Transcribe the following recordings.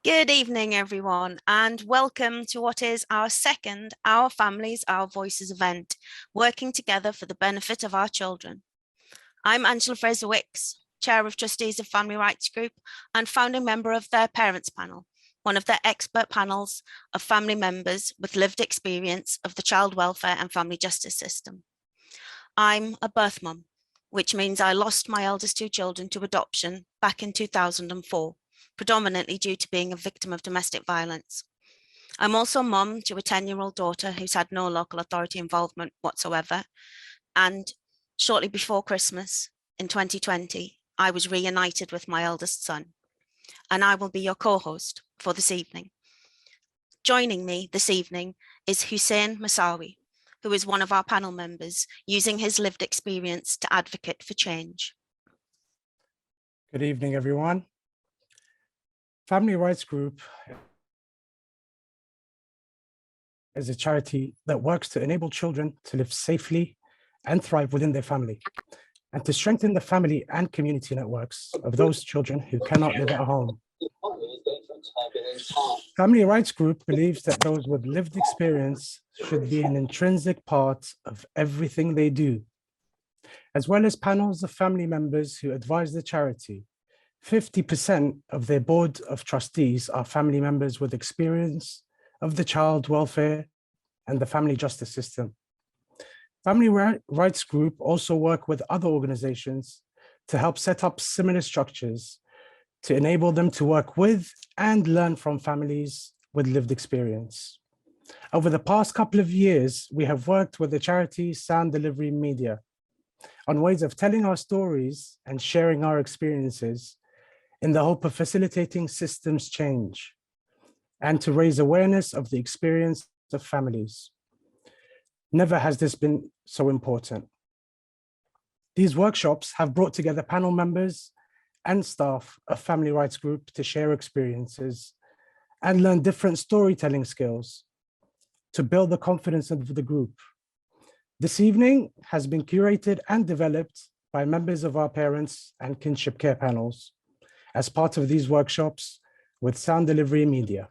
Good evening, everyone, and welcome to what is our second Our Families, Our Voices event, working together for the benefit of our children. I'm Angela Fraser-Wicks, Chair of Trustees of Family Rights Group and founding member of their Parents Panel, one of their expert panels of family members with lived experience of the child welfare and family justice system. I'm a birth mum, which means I lost my eldest two children to adoption back in 2004. Predominantly due to being a victim of domestic violence. I'm also mum to a 10-year-old daughter who's had no local authority involvement whatsoever. And shortly before Christmas in 2020, I was reunited with my eldest son. And I will be your co-host for this evening. Joining me this evening is Hussein Masawi, who is one of our panel members, using his lived experience to advocate for change. Good evening, everyone. Family Rights Group is a charity that works to enable children to live safely and thrive within their family, and to strengthen the family and community networks of those children who cannot live at home. Family Rights Group believes that those with lived experience should be an intrinsic part of everything they do, as well as panels of family members who advise the charity. 50% of their board of trustees are family members with experience of the child welfare and the family justice system. Family Rights Group also work with other organizations to help set up similar structures to enable them to work with and learn from families with lived experience. Over the past couple of years, we have worked with the charity SoundDelivery Media on ways of telling our stories and sharing our experiences in the hope of facilitating systems change and to raise awareness of the experience of families. Never has this been so important. These workshops have brought together panel members and staff of Family Rights Group to share experiences and learn different storytelling skills to build the confidence of the group. This evening has been curated and developed by members of our parents and kinship care panels as part of these workshops with SoundDelivery Media.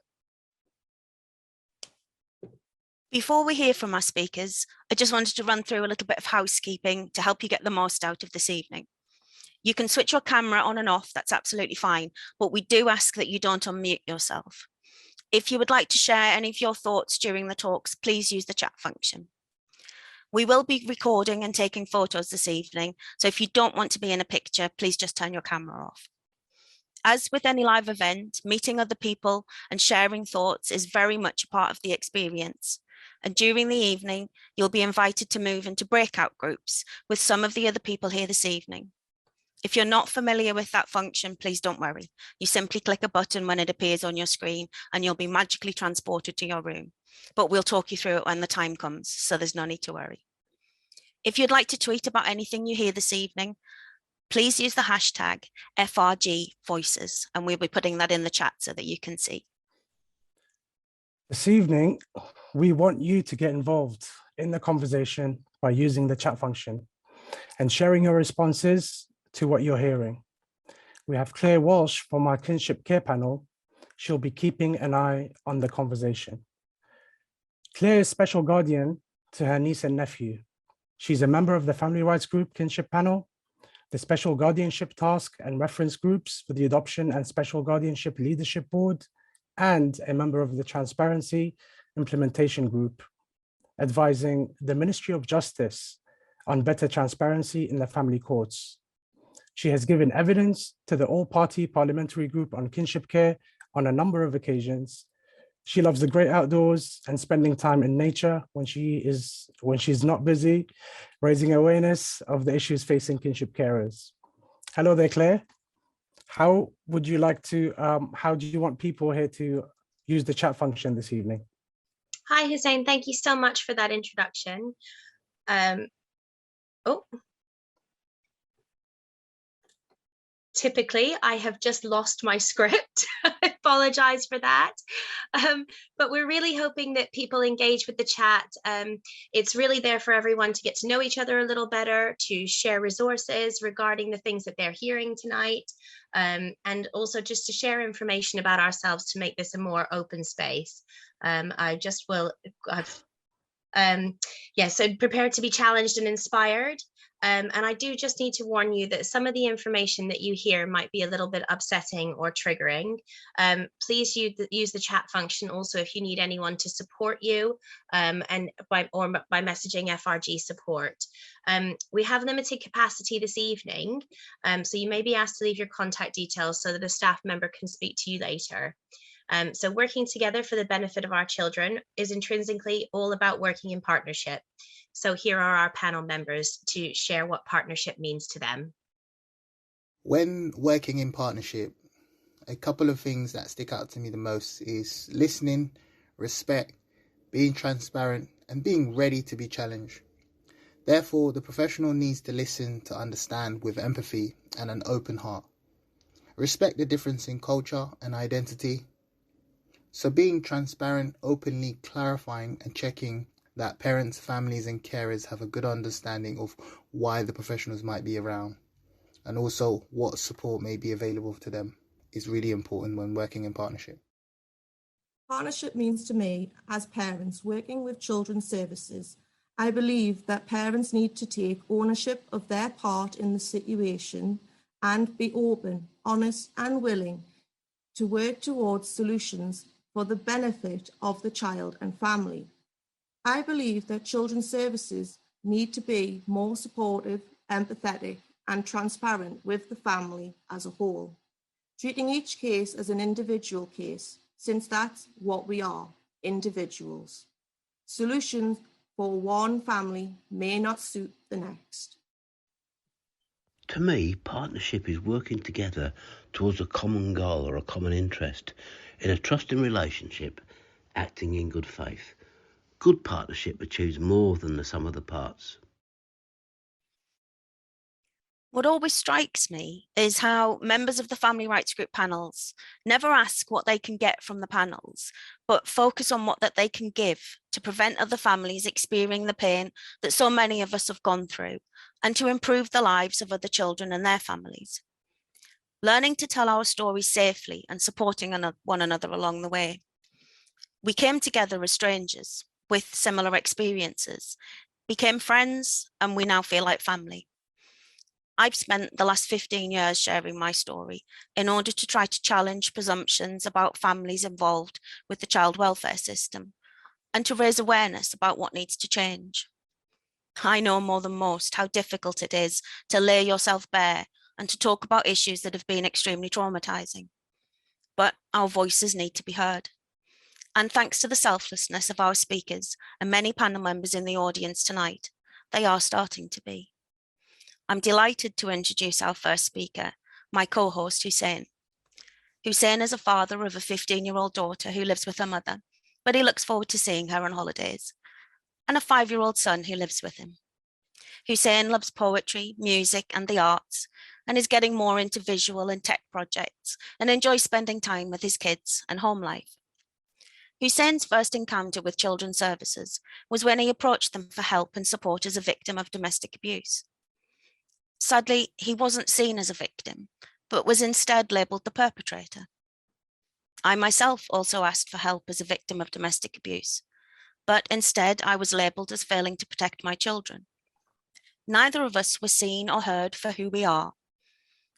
Before we hear from our speakers, I just wanted to run through a little bit of housekeeping to help you get the most out of this evening. You can switch your camera on and off, that's absolutely fine, but we do ask that you don't unmute yourself. If you would like to share any of your thoughts during the talks, please use the chat function. We will be recording and taking photos this evening, so if you don't want to be in a picture, please just turn your camera off. As with any live event, meeting other people and sharing thoughts is very much a part of the experience. And during the evening, you'll be invited to move into breakout groups with some of the other people here this evening. If you're not familiar with that function, please don't worry. You simply click a button when it appears on your screen and you'll be magically transported to your room. But we'll talk you through it when the time comes, so there's no need to worry. If you'd like to tweet about anything you hear this evening, please use the hashtag FRGVoices, and we'll be putting that in the chat so that you can see. This evening, we want you to get involved in the conversation by using the chat function and sharing your responses to what you're hearing. We have Claire Walsh from our kinship care panel. She'll be keeping an eye on the conversation. Claire is special guardian to her niece and nephew. She's a member of the Family Rights Group kinship panel, the Special Guardianship Task and Reference Groups for the Adoption and Special Guardianship Leadership Board, and a member of the Transparency Implementation Group, advising the Ministry of Justice on better transparency in the family courts. She has given evidence to the all-party parliamentary group on kinship care on a number of occasions. She loves the great outdoors and spending time in nature when she's not busy, raising awareness of the issues facing kinship carers. Hello there, Claire. How would you like to, how do you want people here to use the chat function this evening? Hi, Hussein. Thank you so much for that introduction. Typically, I have just lost my script. apologize for that. But we're really hoping that people engage with the chat. It's really there for everyone to get to know each other a little better, to share resources regarding the things that they're hearing tonight, and also just to share information about ourselves to make this a more open space. So prepare to be challenged and inspired. And I do just need to warn you that some of the information that you hear might be a little bit upsetting or triggering. Please use the chat function also if you need anyone to support you, and by messaging FRG support. We have limited capacity this evening, so you may be asked to leave your contact details so that a staff member can speak to you later. So working together for the benefit of our children is intrinsically all about working in partnership. So here are our panel members to share what partnership means to them. When working in partnership, a couple of things that stick out to me the most is listening, respect, being transparent, and being ready to be challenged. Therefore, the professional needs to listen to understand with empathy and an open heart. Respect the difference in culture and identity. So being transparent, openly clarifying and checking that parents, families and carers have a good understanding of why the professionals might be around, and also what support may be available to them, is really important when working in partnership. Partnership means to me, as parents working with children's services, I believe that parents need to take ownership of their part in the situation and be open, honest and willing to work towards solutions for the benefit of the child and family. I believe that children's services need to be more supportive, empathetic, and transparent with the family as a whole, treating each case as an individual case, since that's what we are, individuals. Solutions for one family may not suit the next. To me, partnership is working together towards a common goal or a common interest in a trusting relationship, acting in good faith. Good partnership achieves more than the sum of the parts. What always strikes me is how members of the family rights group panels never ask what they can get from the panels, but focus on what that they can give to prevent other families experiencing the pain that so many of us have gone through, and to improve the lives of other children and their families. Learning to tell our stories safely and supporting one another along the way. We came together as strangers with similar experiences, became friends, and we now feel like family. I've spent the last 15 years sharing my story in order to try to challenge presumptions about families involved with the child welfare system and to raise awareness about what needs to change. I know more than most how difficult it is to lay yourself bare and to talk about issues that have been extremely traumatizing. But our voices need to be heard. And thanks to the selflessness of our speakers and many panel members in the audience tonight, they are starting to be. I'm delighted to introduce our first speaker, my co-host Hussein. Hussein is a father of a 15-year-old daughter who lives with her mother, but he looks forward to seeing her on holidays, and a 5-year-old son who lives with him. Hussein loves poetry, music, and the arts, and is getting more into visual and tech projects and enjoys spending time with his kids and home life. Hussein's first encounter with children's services was when he approached them for help and support as a victim of domestic abuse. Sadly, he wasn't seen as a victim, but was instead labelled the perpetrator. I myself also asked for help as a victim of domestic abuse, but instead I was labelled as failing to protect my children. Neither of us were seen or heard for who we are.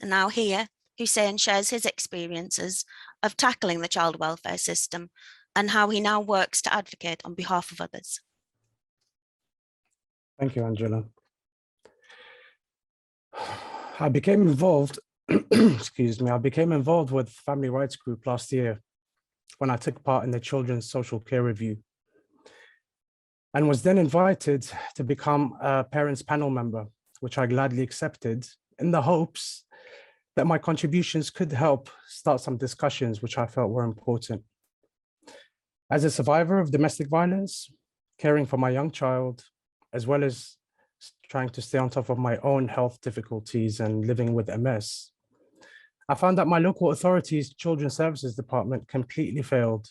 And now here, Hussein shares his experiences of tackling the child welfare system and how he now works to advocate on behalf of others. Thank you, Angela. I became involved, excuse me, I became involved with Family Rights Group last year when I took part in the Children's Social Care Review, and was then invited to become a parents panel member, which I gladly accepted in the hopes that my contributions could help start some discussions which I felt were important. As a survivor of domestic violence, caring for my young child, as well as trying to stay on top of my own health difficulties and living with MS, I found that my local authority's Children's Services Department completely failed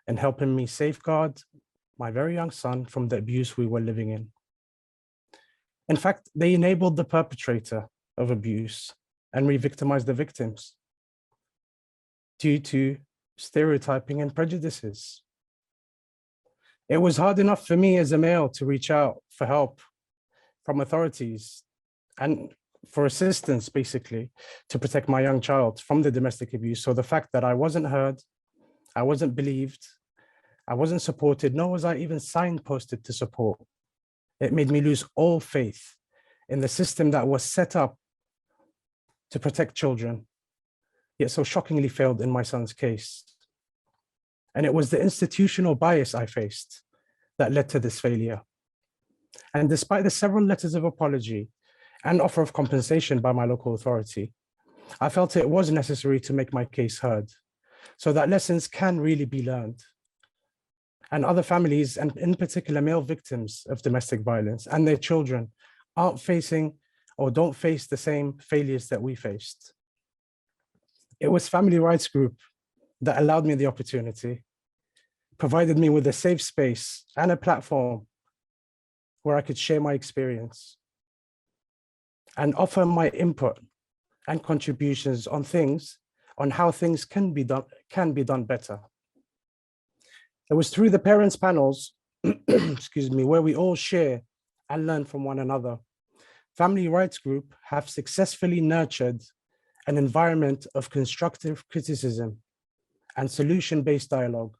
in helping me safeguard my very young son from the abuse we were living in. In fact, they enabled the perpetrator of abuse and re-victimized the victims due to stereotyping and prejudices. It was hard enough for me as a male to reach out for help from authorities and for assistance, basically, to protect my young child from the domestic abuse. So the fact that I wasn't heard, I wasn't believed, I wasn't supported, nor was I even signposted to support. It made me lose all faith in the system that was set up to protect children, yet so shockingly failed in my son's case. And it was the institutional bias I faced that led to this failure. And despite the several letters of apology and offer of compensation by my local authority, I felt it was necessary to make my case heard so that lessons can really be learned. And other families, and in particular male victims of domestic violence and their children, aren't facing or don't face the same failures that we faced. It was Family Rights Group that allowed me the opportunity, provided me with a safe space and a platform where I could share my experience and offer my input and contributions on how things can be done better. It was through the parents' panels, excuse me, where we all share and learn from one another. Family Rights Group have successfully nurtured an environment of constructive criticism and solution-based dialogue,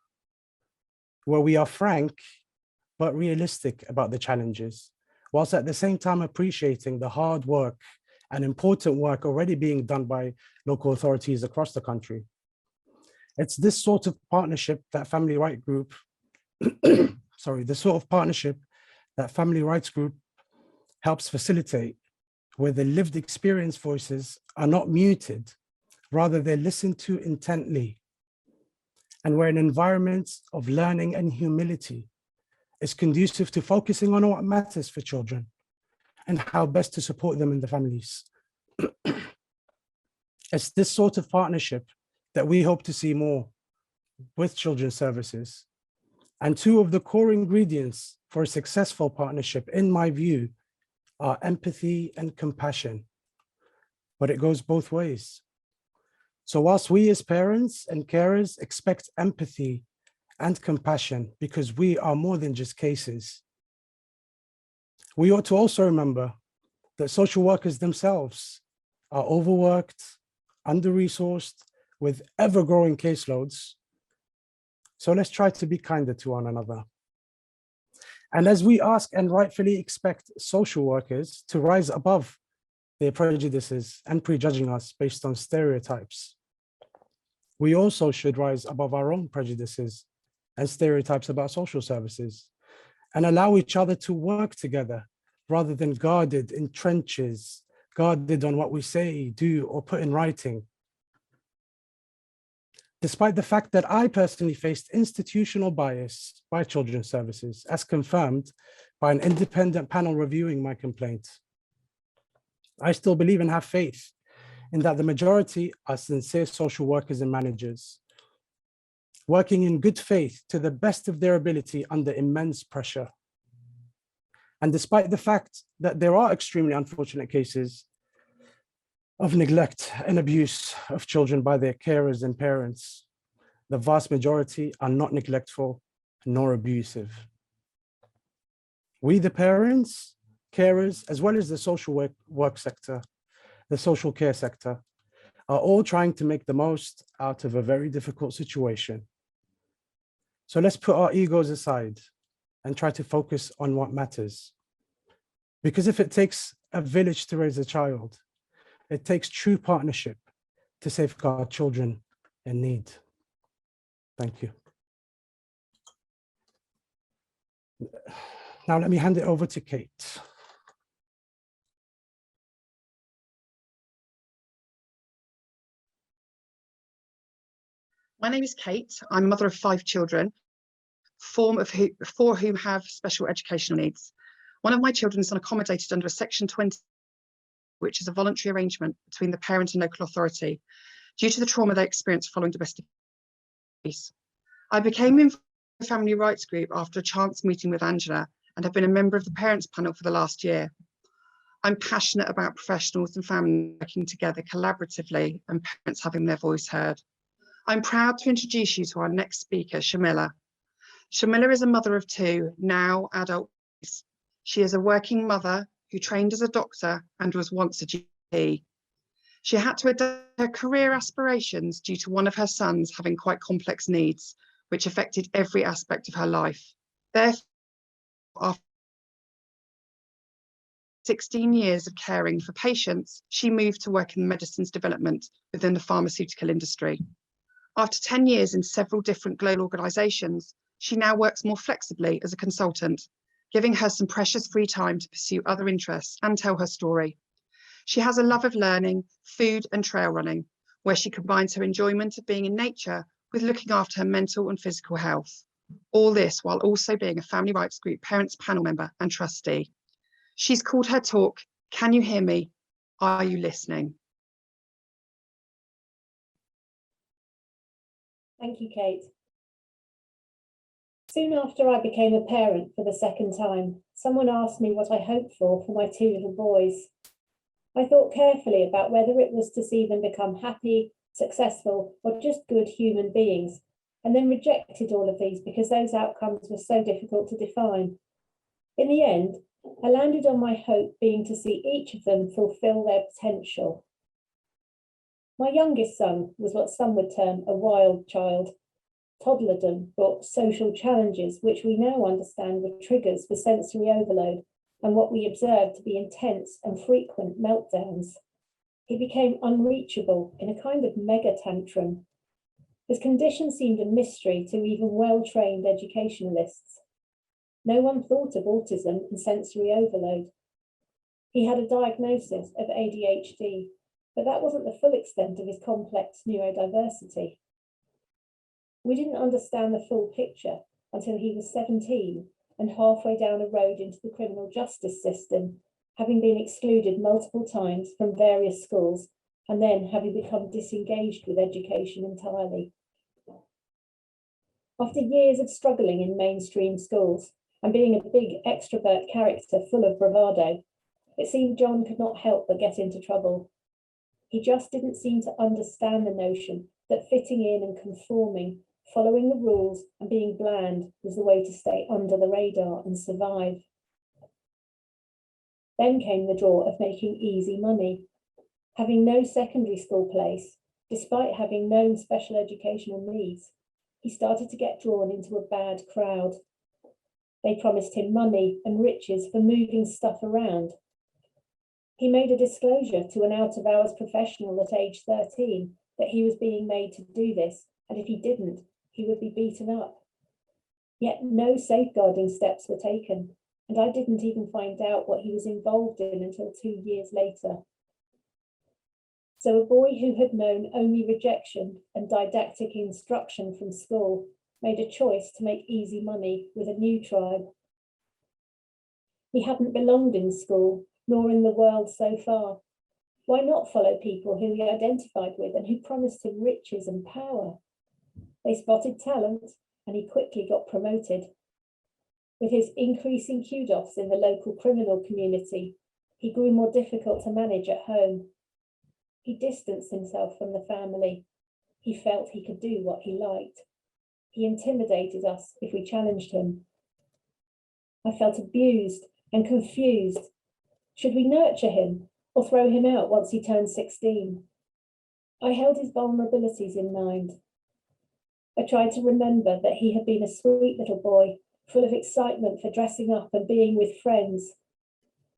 where we are frank but realistic about the challenges, whilst at the same time appreciating the hard work and important work already being done by local authorities across the country. It's this sort of partnership that Family Rights Group, Family Rights Group helps facilitate, where the lived experience voices are not muted, rather they're listened to intently, and where an environment of learning and humility is conducive to focusing on what matters for children and how best to support them in the families. It's this sort of partnership that we hope to see more with children's services. And two of the core ingredients for a successful partnership, in my view, are empathy and compassion, but it goes both ways. So whilst we as parents and carers expect empathy and compassion because we are more than just cases, we ought to also remember that social workers themselves are overworked, under-resourced, with ever-growing caseloads. So let's try to be kinder to one another. And as we ask and rightfully expect social workers to rise above their prejudices and prejudging us based on stereotypes, we also should rise above our own prejudices and stereotypes about social services and allow each other to work together rather than guarded in trenches, guarded on what we say, do, or put in writing. Despite the fact that I personally faced institutional bias by children's services, as confirmed by an independent panel reviewing my complaint, I still believe and have faith in that the majority are sincere social workers and managers, working in good faith to the best of their ability under immense pressure. And despite the fact that there are extremely unfortunate cases of neglect and abuse of children by their carers and parents, the vast majority are not neglectful nor abusive. We, the parents, carers, as well as the social work sector, the social care sector, are all trying to make the most out of a very difficult situation. So let's put our egos aside and try to focus on what matters. Because if it takes a village to raise a child, it takes true partnership to safeguard children in need. Thank you. Now let me hand it over to Kate. My name is Kate. I'm a mother of 5 children, 4 whom have special educational needs. One of my children is accommodated under a Section 20, which is a voluntary arrangement between the parent and local authority. due to the trauma they experienced following domestic abuse. I became involved in the family rights group after a chance meeting with Angela and have been a member of the parents panel for the last year. I'm passionate about professionals and families working together collaboratively and parents having their voice heard. I'm proud to introduce you to our next speaker, Shamila. Shamila is a mother of two, now adult boys. She is a working mother who trained as a doctor and was once a GP. She had to adapt her career aspirations due to one of her sons having quite complex needs, which affected every aspect of her life. Therefore, after 16 years of caring for patients, she moved to work in medicines development within the pharmaceutical industry. After 10 years in several different global organisations, she now works more flexibly as a consultant, giving her some precious free time to pursue other interests and tell her story. She has a love of learning, food and trail running, where she combines her enjoyment of being in nature with looking after her mental and physical health. All this while also being a family rights group parents panel member and trustee. She's called her talk, Can You Hear Me? Are You Listening? Thank you, Kate. Soon after I became a parent for the second time, someone asked me what I hoped for my two little boys. I thought carefully about whether it was to see them become happy, successful, or just good human beings, and then rejected all of these because those outcomes were so difficult to define. In the end, I landed on my hope being to see each of them fulfill their potential. My youngest son was what some would term a wild child. Toddlerdom brought social challenges which we now understand were triggers for sensory overload and what we observed to be intense and frequent meltdowns. He became unreachable in a kind of mega tantrum. His condition seemed a mystery to even well-trained educationalists. No one thought of autism and sensory overload. He had a diagnosis of ADHD, but that wasn't the full extent of his complex neurodiversity. We didn't understand the full picture until he was 17 and halfway down a road into the criminal justice system, having been excluded multiple times from various schools and then having become disengaged with education entirely. After years of struggling in mainstream schools and being a big extrovert character full of bravado, it seemed John could not help but get into trouble. He just didn't seem to understand the notion that fitting in and conforming, following the rules and being bland was the way to stay under the radar and survive. Then came the draw of making easy money. Having no secondary school place, despite having known special educational needs, he started to get drawn into a bad crowd. They promised him money and riches for moving stuff around. He made a disclosure to an out-of-hours professional at age 13 that he was being made to do this, and if he didn't, he would be beaten up. Yet no safeguarding steps were taken, and I didn't even find out what he was involved in until 2 years later. So a boy who had known only rejection and didactic instruction from school made a choice to make easy money with a new tribe. He hadn't belonged in school, nor in the world so far. Why not follow people who he identified with and who promised him riches and power? They spotted talent, and he quickly got promoted. With his increasing kudos in the local criminal community, he grew more difficult to manage at home. He distanced himself from the family. He felt he could do what he liked. He intimidated us if we challenged him. I felt abused and confused. Should we nurture him or throw him out once he turned 16? I held his vulnerabilities in mind. I tried to remember that he had been a sweet little boy, full of excitement for dressing up and being with friends.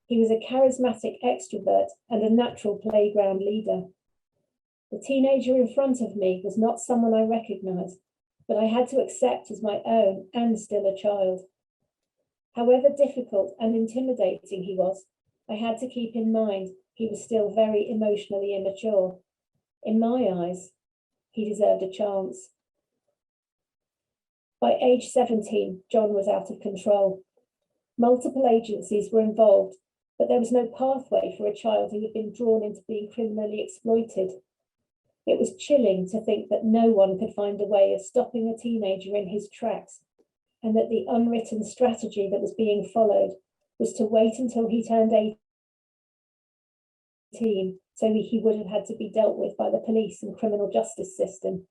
He was a charismatic extrovert and a natural playground leader. The teenager in front of me was not someone I recognized, but I had to accept as my own and still a child. However difficult and intimidating he was, I had to keep in mind he was still very emotionally immature. In my eyes, he deserved a chance. By age 17, John was out of control. Multiple agencies were involved, but there was no pathway for a child who had been drawn into being criminally exploited. It was chilling to think that no one could find a way of stopping a teenager in his tracks, and that the unwritten strategy that was being followed was to wait until he turned 18 so he would have had to be dealt with by the police and criminal justice system.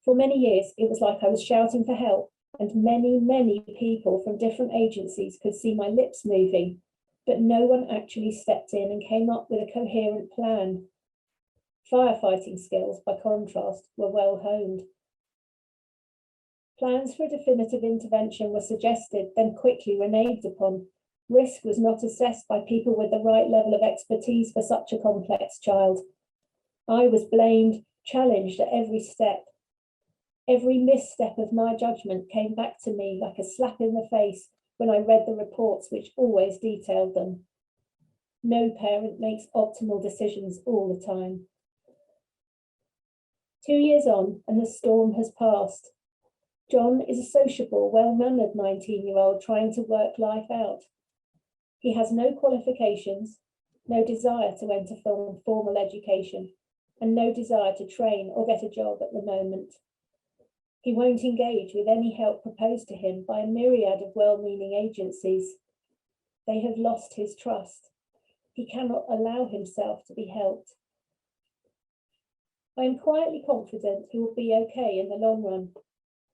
For many years, it was like I was shouting for help, and many people from different agencies could see my lips moving, but no one actually stepped in and came up with a coherent plan. Firefighting skills, by contrast, were well honed. Plans for a definitive intervention were suggested, then quickly reneged upon. Risk was not assessed by people with the right level of expertise for such a complex child. I was blamed, challenged at every step. Every misstep of my judgment came back to me like a slap in the face when I read the reports which always detailed them. No parent makes optimal decisions all the time. 2 years on, and the storm has passed. John is a sociable, well-mannered 19-year-old trying to work life out. He has no qualifications, no desire to enter formal education, and no desire to train or get a job at the moment. He won't engage with any help proposed to him by a myriad of well-meaning agencies. They have lost his trust. He cannot allow himself to be helped. I am quietly confident he will be okay in the long run.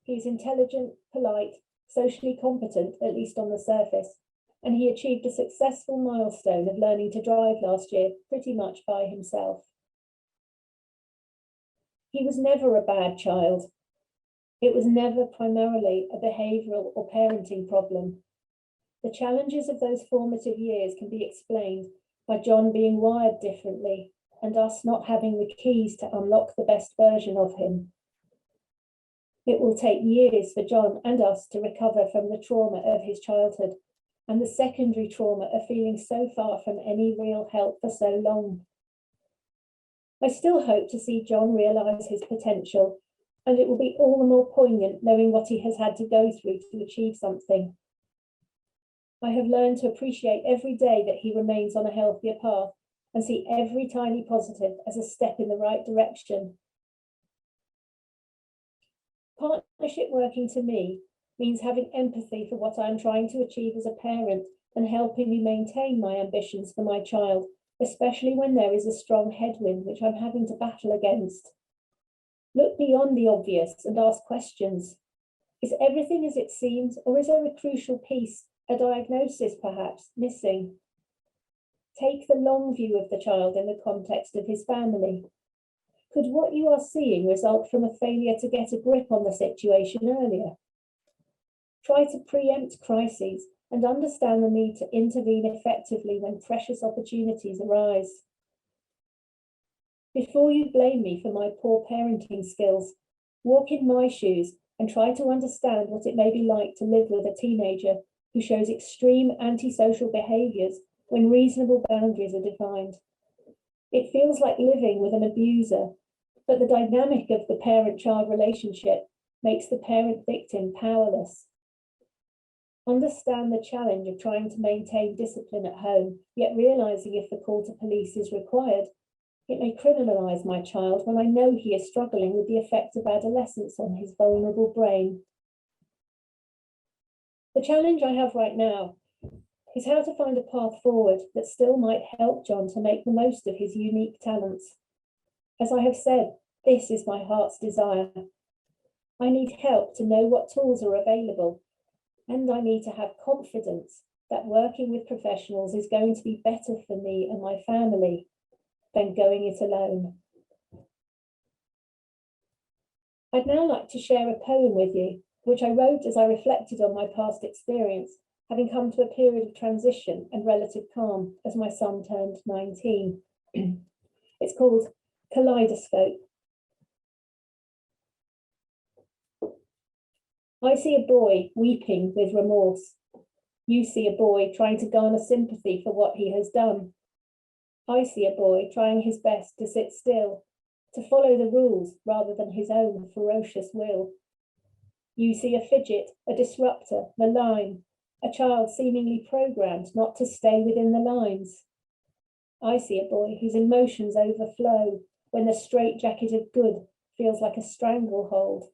He is intelligent, polite, socially competent, at least on the surface, and he achieved a successful milestone of learning to drive last year pretty much by himself. He was never a bad child. It was never primarily a behavioural or parenting problem. The challenges of those formative years can be explained by John being wired differently and us not having the keys to unlock the best version of him. It will take years for John and us to recover from the trauma of his childhood and the secondary trauma of feeling so far from any real help for so long. I still hope to see John realise his potential, and it will be all the more poignant knowing what he has had to go through to achieve something. I have learned to appreciate every day that he remains on a healthier path and see every tiny positive as a step in the right direction. Partnership working to me means having empathy for what I am trying to achieve as a parent and helping me maintain my ambitions for my child, especially when there is a strong headwind which I'm having to battle against. Look beyond the obvious and ask questions. Is everything as it seems, or is there a crucial piece, a diagnosis perhaps, missing? Take the long view of the child in the context of his family. Could what you are seeing result from a failure to get a grip on the situation earlier? Try to preempt crises and understand the need to intervene effectively when precious opportunities arise. Before you blame me for my poor parenting skills, walk in my shoes and try to understand what it may be like to live with a teenager who shows extreme antisocial behaviours when reasonable boundaries are defined. It feels like living with an abuser, but the dynamic of the parent-child relationship makes the parent-victim powerless. Understand the challenge of trying to maintain discipline at home, yet realising if the call to police is required, it may criminalise my child when I know he is struggling with the effects of adolescence on his vulnerable brain. The challenge I have right now is how to find a path forward that still might help John to make the most of his unique talents. As I have said, this is my heart's desire. I need help to know what tools are available, and I need to have confidence that working with professionals is going to be better for me and my family than going it alone. I'd now like to share a poem with you, which I wrote as I reflected on my past experience, having come to a period of transition and relative calm as my son turned 19. It's called Kaleidoscope. I see a boy weeping with remorse. You see a boy trying to garner sympathy for what he has done. I see a boy trying his best to sit still, to follow the rules rather than his own ferocious will. You see a fidget, a disruptor, malign, a child seemingly programmed not to stay within the lines. I see a boy whose emotions overflow when the straitjacket of good feels like a stranglehold.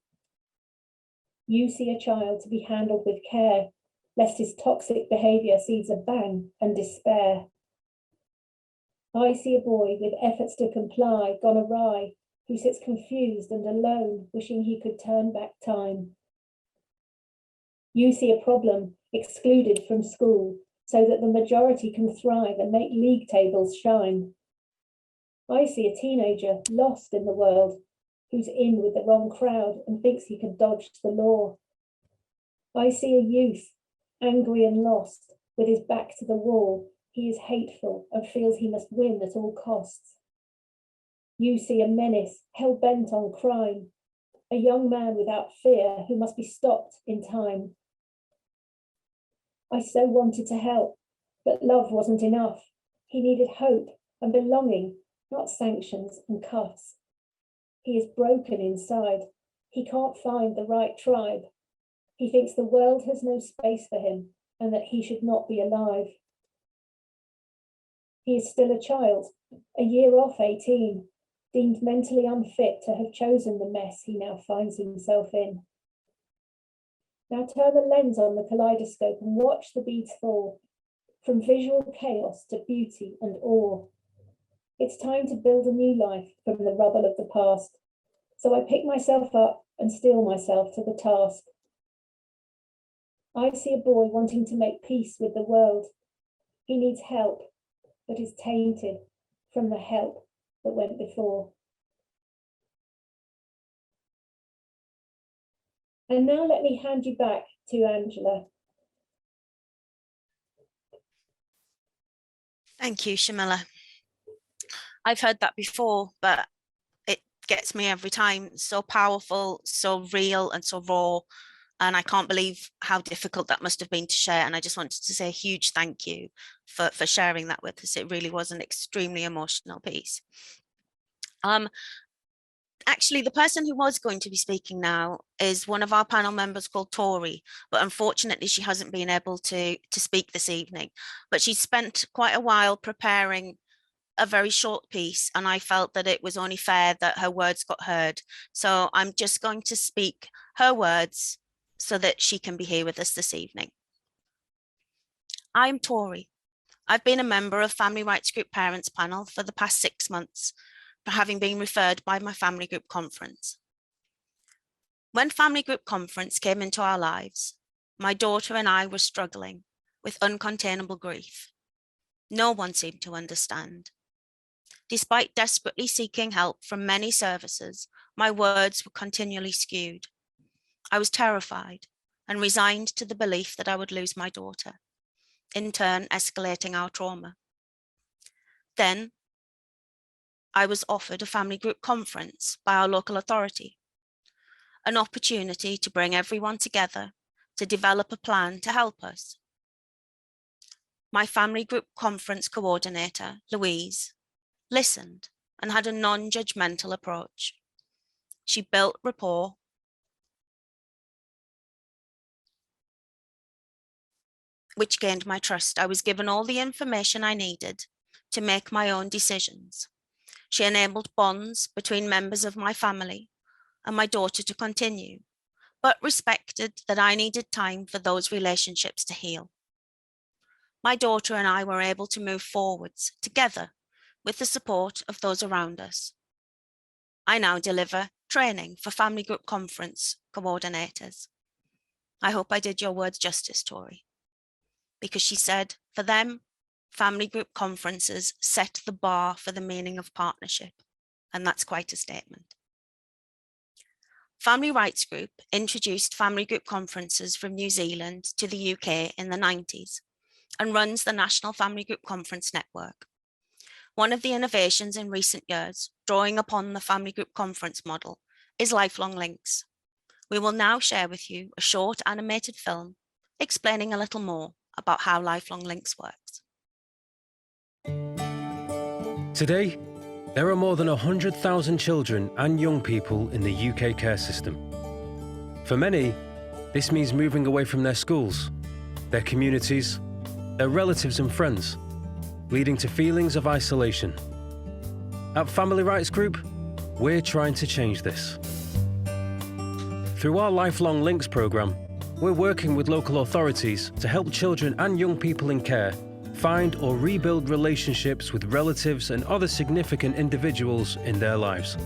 You see a child to be handled with care, lest his toxic behaviour seeds a bang and despair. I see a boy with efforts to comply gone awry, who sits confused and alone, wishing he could turn back time. You see a problem excluded from school so that the majority can thrive and make league tables shine. I see a teenager lost in the world, who's in with the wrong crowd and thinks he can dodge the law. I see a youth, angry and lost, with his back to the wall. He is hateful and feels he must win at all costs. You see a menace, hell-bent on crime, a young man without fear who must be stopped in time. I so wanted to help, but love wasn't enough. He needed hope and belonging, not sanctions and cuffs. He is broken inside. He can't find the right tribe. He thinks the world has no space for him and that he should not be alive. He is still a child, a year off 18, deemed mentally unfit to have chosen the mess he now finds himself in. Now turn the lens on the kaleidoscope and watch the beads fall, from visual chaos to beauty and awe. It's time to build a new life from the rubble of the past. So I pick myself up and steel myself to the task. I see a boy wanting to make peace with the world. He needs help, but is tainted from the help that went before. And now let me hand you back to Angela. Thank you, Shamila. I've heard that before, but it gets me every time. So powerful, so real, and so raw. And I can't believe how difficult that must have been to share. And I just wanted to say a huge thank you for sharing that with us. It really was an extremely emotional piece. Actually, the person who was going to be speaking now is one of our panel members called Tori, but unfortunately she hasn't been able to speak this evening. But she spent quite a while preparing a very short piece, and I felt that it was only fair that her words got heard. So I'm just going to speak her words so that she can be here with us this evening. I'm Tori. I've been a member of Family Rights Group Parents Panel for the past 6 months, for having been referred by my family group conference. When family group conference came into our lives, my daughter and I were struggling with uncontainable grief. No one seemed to understand. Despite desperately seeking help from many services, my words were continually skewed. I was terrified and resigned to the belief that I would lose my daughter, in turn escalating our trauma. Then I was offered a family group conference by our local authority, an opportunity to bring everyone together to develop a plan to help us. My family group conference coordinator, Louise, listened and had a non-judgmental approach. She built rapport, which gained my trust. I was given all the information I needed to make my own decisions. She enabled bonds between members of my family and my daughter to continue, but respected that I needed time for those relationships to heal. My daughter and I were able to move forwards together with the support of those around us. I now deliver training for family group conference coordinators. I hope I did your words justice, Tori, because she said for them, family group conferences set the bar for the meaning of partnership, and that's quite a statement. Family Rights Group introduced family group conferences from New Zealand to the UK in the 90s and runs the National Family Group Conference Network. One of the innovations in recent years, drawing upon the family group conference model, is Lifelong Links. We will now share with you a short animated film explaining a little more about how Lifelong Links works. Today, there are more than 100,000 children and young people in the UK care system. For many, this means moving away from their schools, their communities, their relatives and friends, leading to feelings of isolation. At Family Rights Group, we're trying to change this. Through our Lifelong Links programme, we're working with local authorities to help children and young people in care find or rebuild relationships with relatives and other significant individuals in their lives.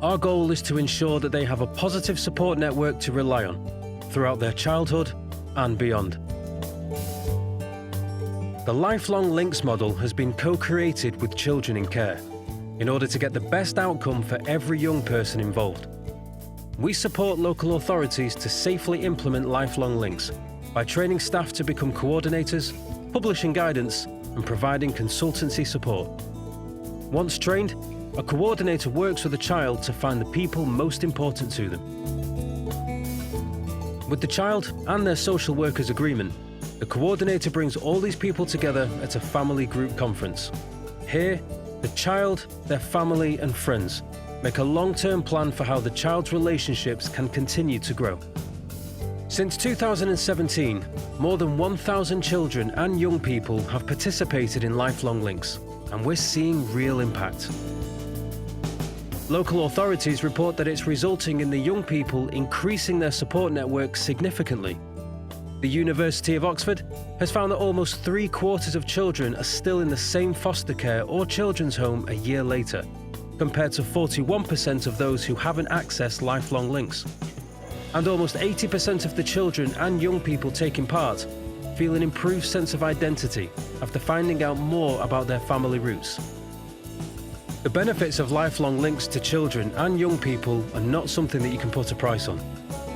Our goal is to ensure that they have a positive support network to rely on throughout their childhood and beyond. The Lifelong Links model has been co-created with children in care in order to get the best outcome for every young person involved. We support local authorities to safely implement Lifelong Links by training staff to become coordinators, publishing guidance, and providing consultancy support. Once trained, a coordinator works with a child to find the people most important to them. With the child and their social workers agreement, the coordinator brings all these people together at a family group conference. Here, the child, their family, and friends make a long-term plan for how the child's relationships can continue to grow. Since 2017, more than 1,000 children and young people have participated in Lifelong Links, and we're seeing real impact. Local authorities report that it's resulting in the young people increasing their support networks significantly. The University of Oxford has found that almost 3/4 of children are still in the same foster care or children's home a year later, compared to 41% of those who haven't accessed Lifelong Links. And almost 80% of the children and young people taking part feel an improved sense of identity after finding out more about their family roots. The benefits of Lifelong Links to children and young people are not something that you can put a price on.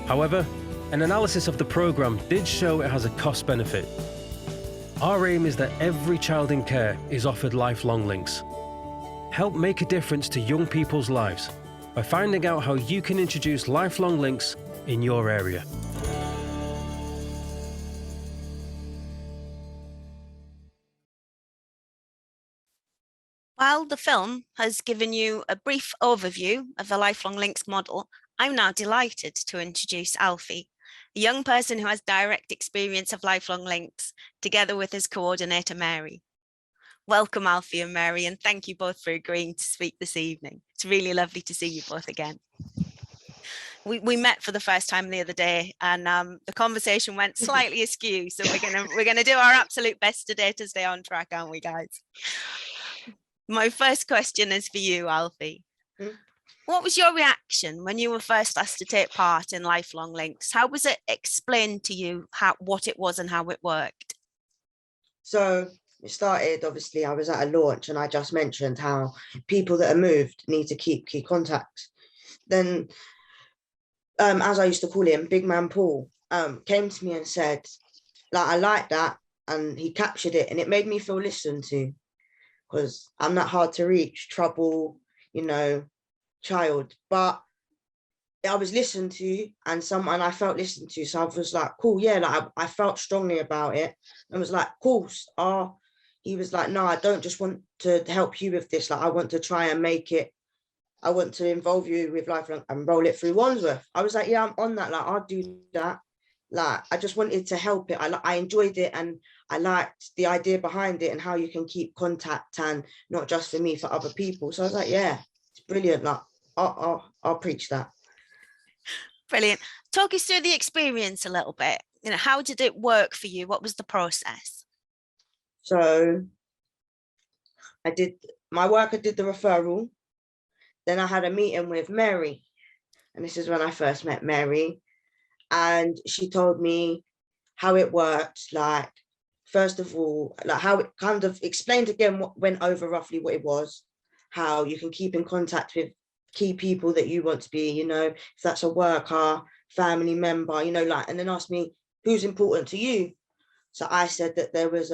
However, an analysis of the programme did show it has a cost benefit. Our aim is that every child in care is offered Lifelong Links. Help make a difference to young people's lives by finding out how you can introduce Lifelong Links in your area. While the film has given you a brief overview of the Lifelong Links model, I'm now delighted to introduce Alfie, a young person who has direct experience of Lifelong Links, together with his coordinator, Mary. Welcome, Alfie and Mary, and thank you both for agreeing to speak this evening. It's really lovely to see you both again. We met for the first time the other day, and the conversation went slightly askew. So we're gonna do our absolute best today to stay on track, aren't we, guys? My first question is for you, Alfie. What was your reaction when you were first asked to take part in Lifelong Links? How was it explained to you what it was and how it worked? So it started, obviously, I was at a launch and I just mentioned how people that are moved need to keep key contacts. Then, as I used to call him, Big Man Paul, came to me and said, like, I like that. And he captured it and it made me feel listened to, because I'm not hard to reach, trouble, child. But I was listened to and I felt listened to. So I was like, cool, yeah, like I felt strongly about it. And was like, cool. He was like, no, I don't just want to help you with this. Like, I want to try and make it, I want to involve you with Lifelong and roll it through Wandsworth. I was like, yeah, I'm on that. Like, I'll do that. Like, I just wanted to help it. I enjoyed it and I liked the idea behind it and how you can keep contact, and not just for me, for other people. So I was like, yeah, it's brilliant. Like, I'll preach that. Brilliant. Talk us through the experience a little bit. How did it work for you? What was the process? So I did my work, I did the referral. Then I had a meeting with Mary. And this is when I first met Mary. And she told me how it worked. Like, first of all, like how it kind of explained again, went over roughly what it was, how you can keep in contact with key people that you want to be, if that's a worker, family member, and then asked me, who's important to you? So I said that there was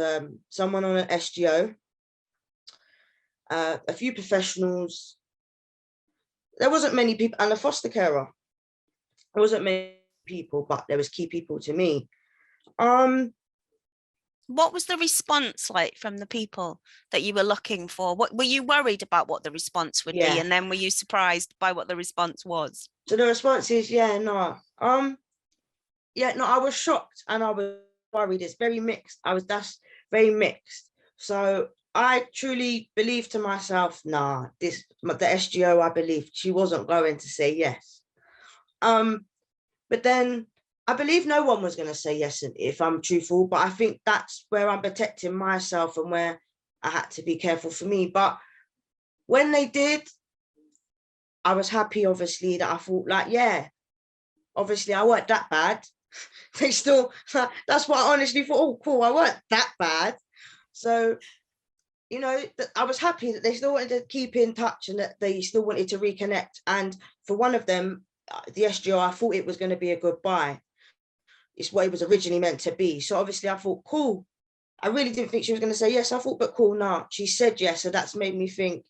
someone on an SGO, a few professionals. There wasn't many people, and a foster carer. There wasn't many people, but there was key people to me. What was the response like from the people that you were looking for? What were you worried about what the response would be, and then were you surprised by what the response was? So the response is, I was shocked and I was worried. It's very mixed. That's very mixed. So I truly believed to myself, nah, the SGO, I believed she wasn't going to say yes. But then I believe no one was going to say yes, if I'm truthful, but I think that's where I'm protecting myself and where I had to be careful for me. But when they did, I was happy, obviously, that I thought like, yeah, obviously I weren't that bad. They still, that's what I honestly thought, oh, cool, I weren't that bad. So, you know, I was happy that they still wanted to keep in touch and that they still wanted to reconnect. And for one of them, the SGO, I thought it was going to be a goodbye. It's what it was originally meant to be. So obviously I thought, cool. I really didn't think she was going to say yes. I thought, but cool, nah, she said yes. So that's made me think,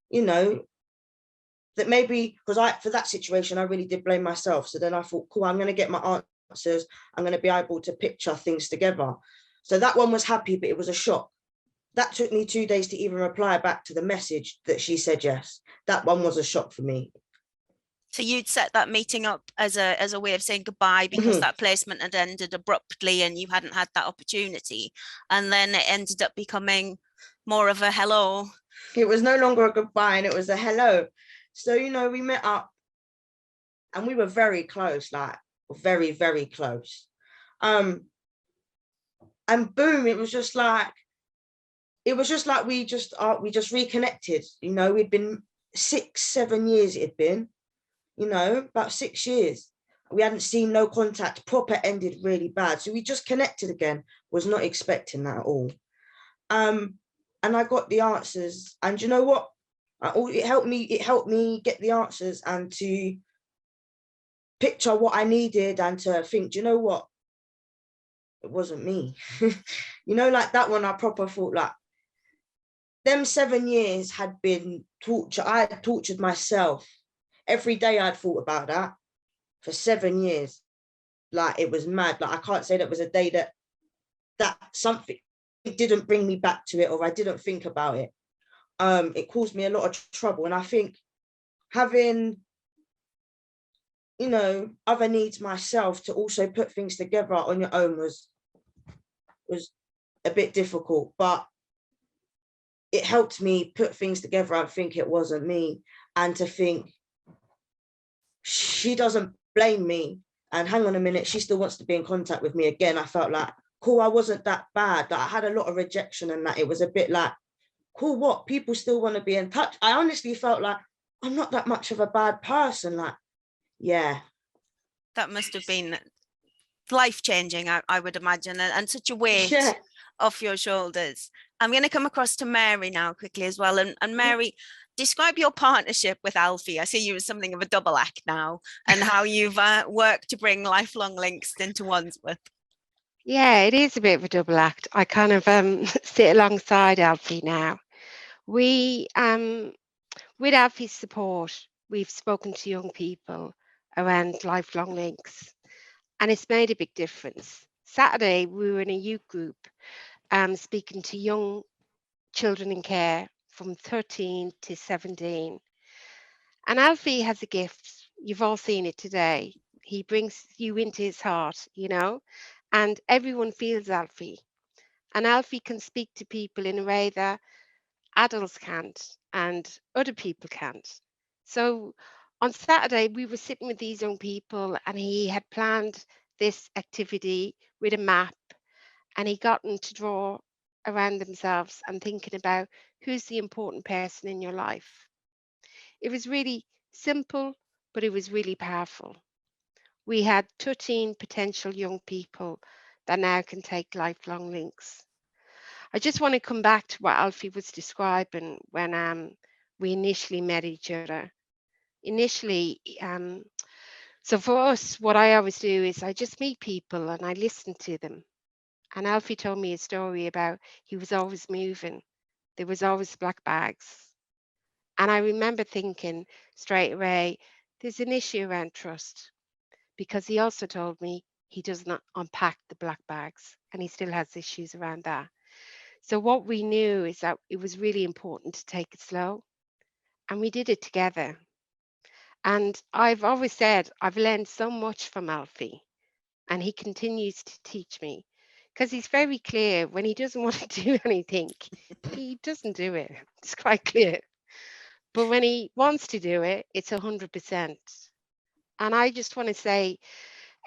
you know, that maybe, because for that situation, I really did blame myself. So then I thought, cool, I'm going to get my answers. I'm going to be able to picture things together. So that one was happy, but it was a shock. That took me 2 days to even reply back to the message that she said yes. That one was a shock for me. So you'd set that meeting up as a way of saying goodbye because that placement had ended abruptly and you hadn't had that opportunity. And then it ended up becoming more of a hello. It was no longer a goodbye and it was a hello. So, you know, we met up and we were very close, like very, very close. And boom, it was just like we just reconnected. You know, we'd been 6-7 years, it had been, you know, about 6 years. We hadn't seen, no contact, proper ended really bad. So we just connected again. Was not expecting that at all. And I got the answers. And you know what? It helped me get the answers and to picture what I needed and to think, do you know what? It wasn't me. You know, like that one, I proper thought like, them 7 years had been torture. I had tortured myself. Every day I'd thought about that for 7 years. Like it was mad. Like I can't say that was a day that something didn't bring me back to it or I didn't think about it. It caused me a lot of trouble. And I think having, you know, other needs myself to also put things together on your own was a bit difficult, but it helped me put things together and think it wasn't me and to think she doesn't blame me and hang on a minute, she still wants to be in contact with me again. I felt like, cool, I wasn't that bad. Like, I had a lot of rejection and that it was a bit like, cool, what? People still want to be in touch. I honestly felt like I'm not that much of a bad person. Like, yeah. That must have been life-changing, I would imagine, and such a weight off your shoulders. I'm going to come across to Mary now quickly as well. And Mary, describe your partnership with Alfie. I see you as something of a double act now and how you've worked to bring lifelong links into Wandsworth. Yeah, it is a bit of a double act. I kind of sit alongside Alfie now. With Alfie's support, we've spoken to young people around lifelong links, and it's made a big difference. Saturday, we were in a youth group speaking to young children in care from 13 to 17. And Alfie has a gift. You've all seen it today. He brings you into his heart, you know, and everyone feels Alfie. And Alfie can speak to people in a way that adults can't and other people can't. So on Saturday, we were sitting with these young people and he had planned this activity with a map and he got them to draw around themselves and thinking about who's the important person in your life. It was really simple, but it was really powerful. We had 13 potential young people that now can take lifelong links. I just want to come back to what Alfie was describing when we initially met each other. Initially, so for us, what I always do is I just meet people and I listen to them. And Alfie told me a story about he was always moving. There was always black bags. And I remember thinking straight away, there's an issue around trust, because he also told me he does not unpack the black bags and he still has issues around that. So what we knew is that it was really important to take it slow, and we did it together. And I've always said I've learned so much from Alfie, and he continues to teach me, because he's very clear when he doesn't want to do anything, he doesn't do it. It's quite clear. But when he wants to do it, it's 100%. And I just want to say,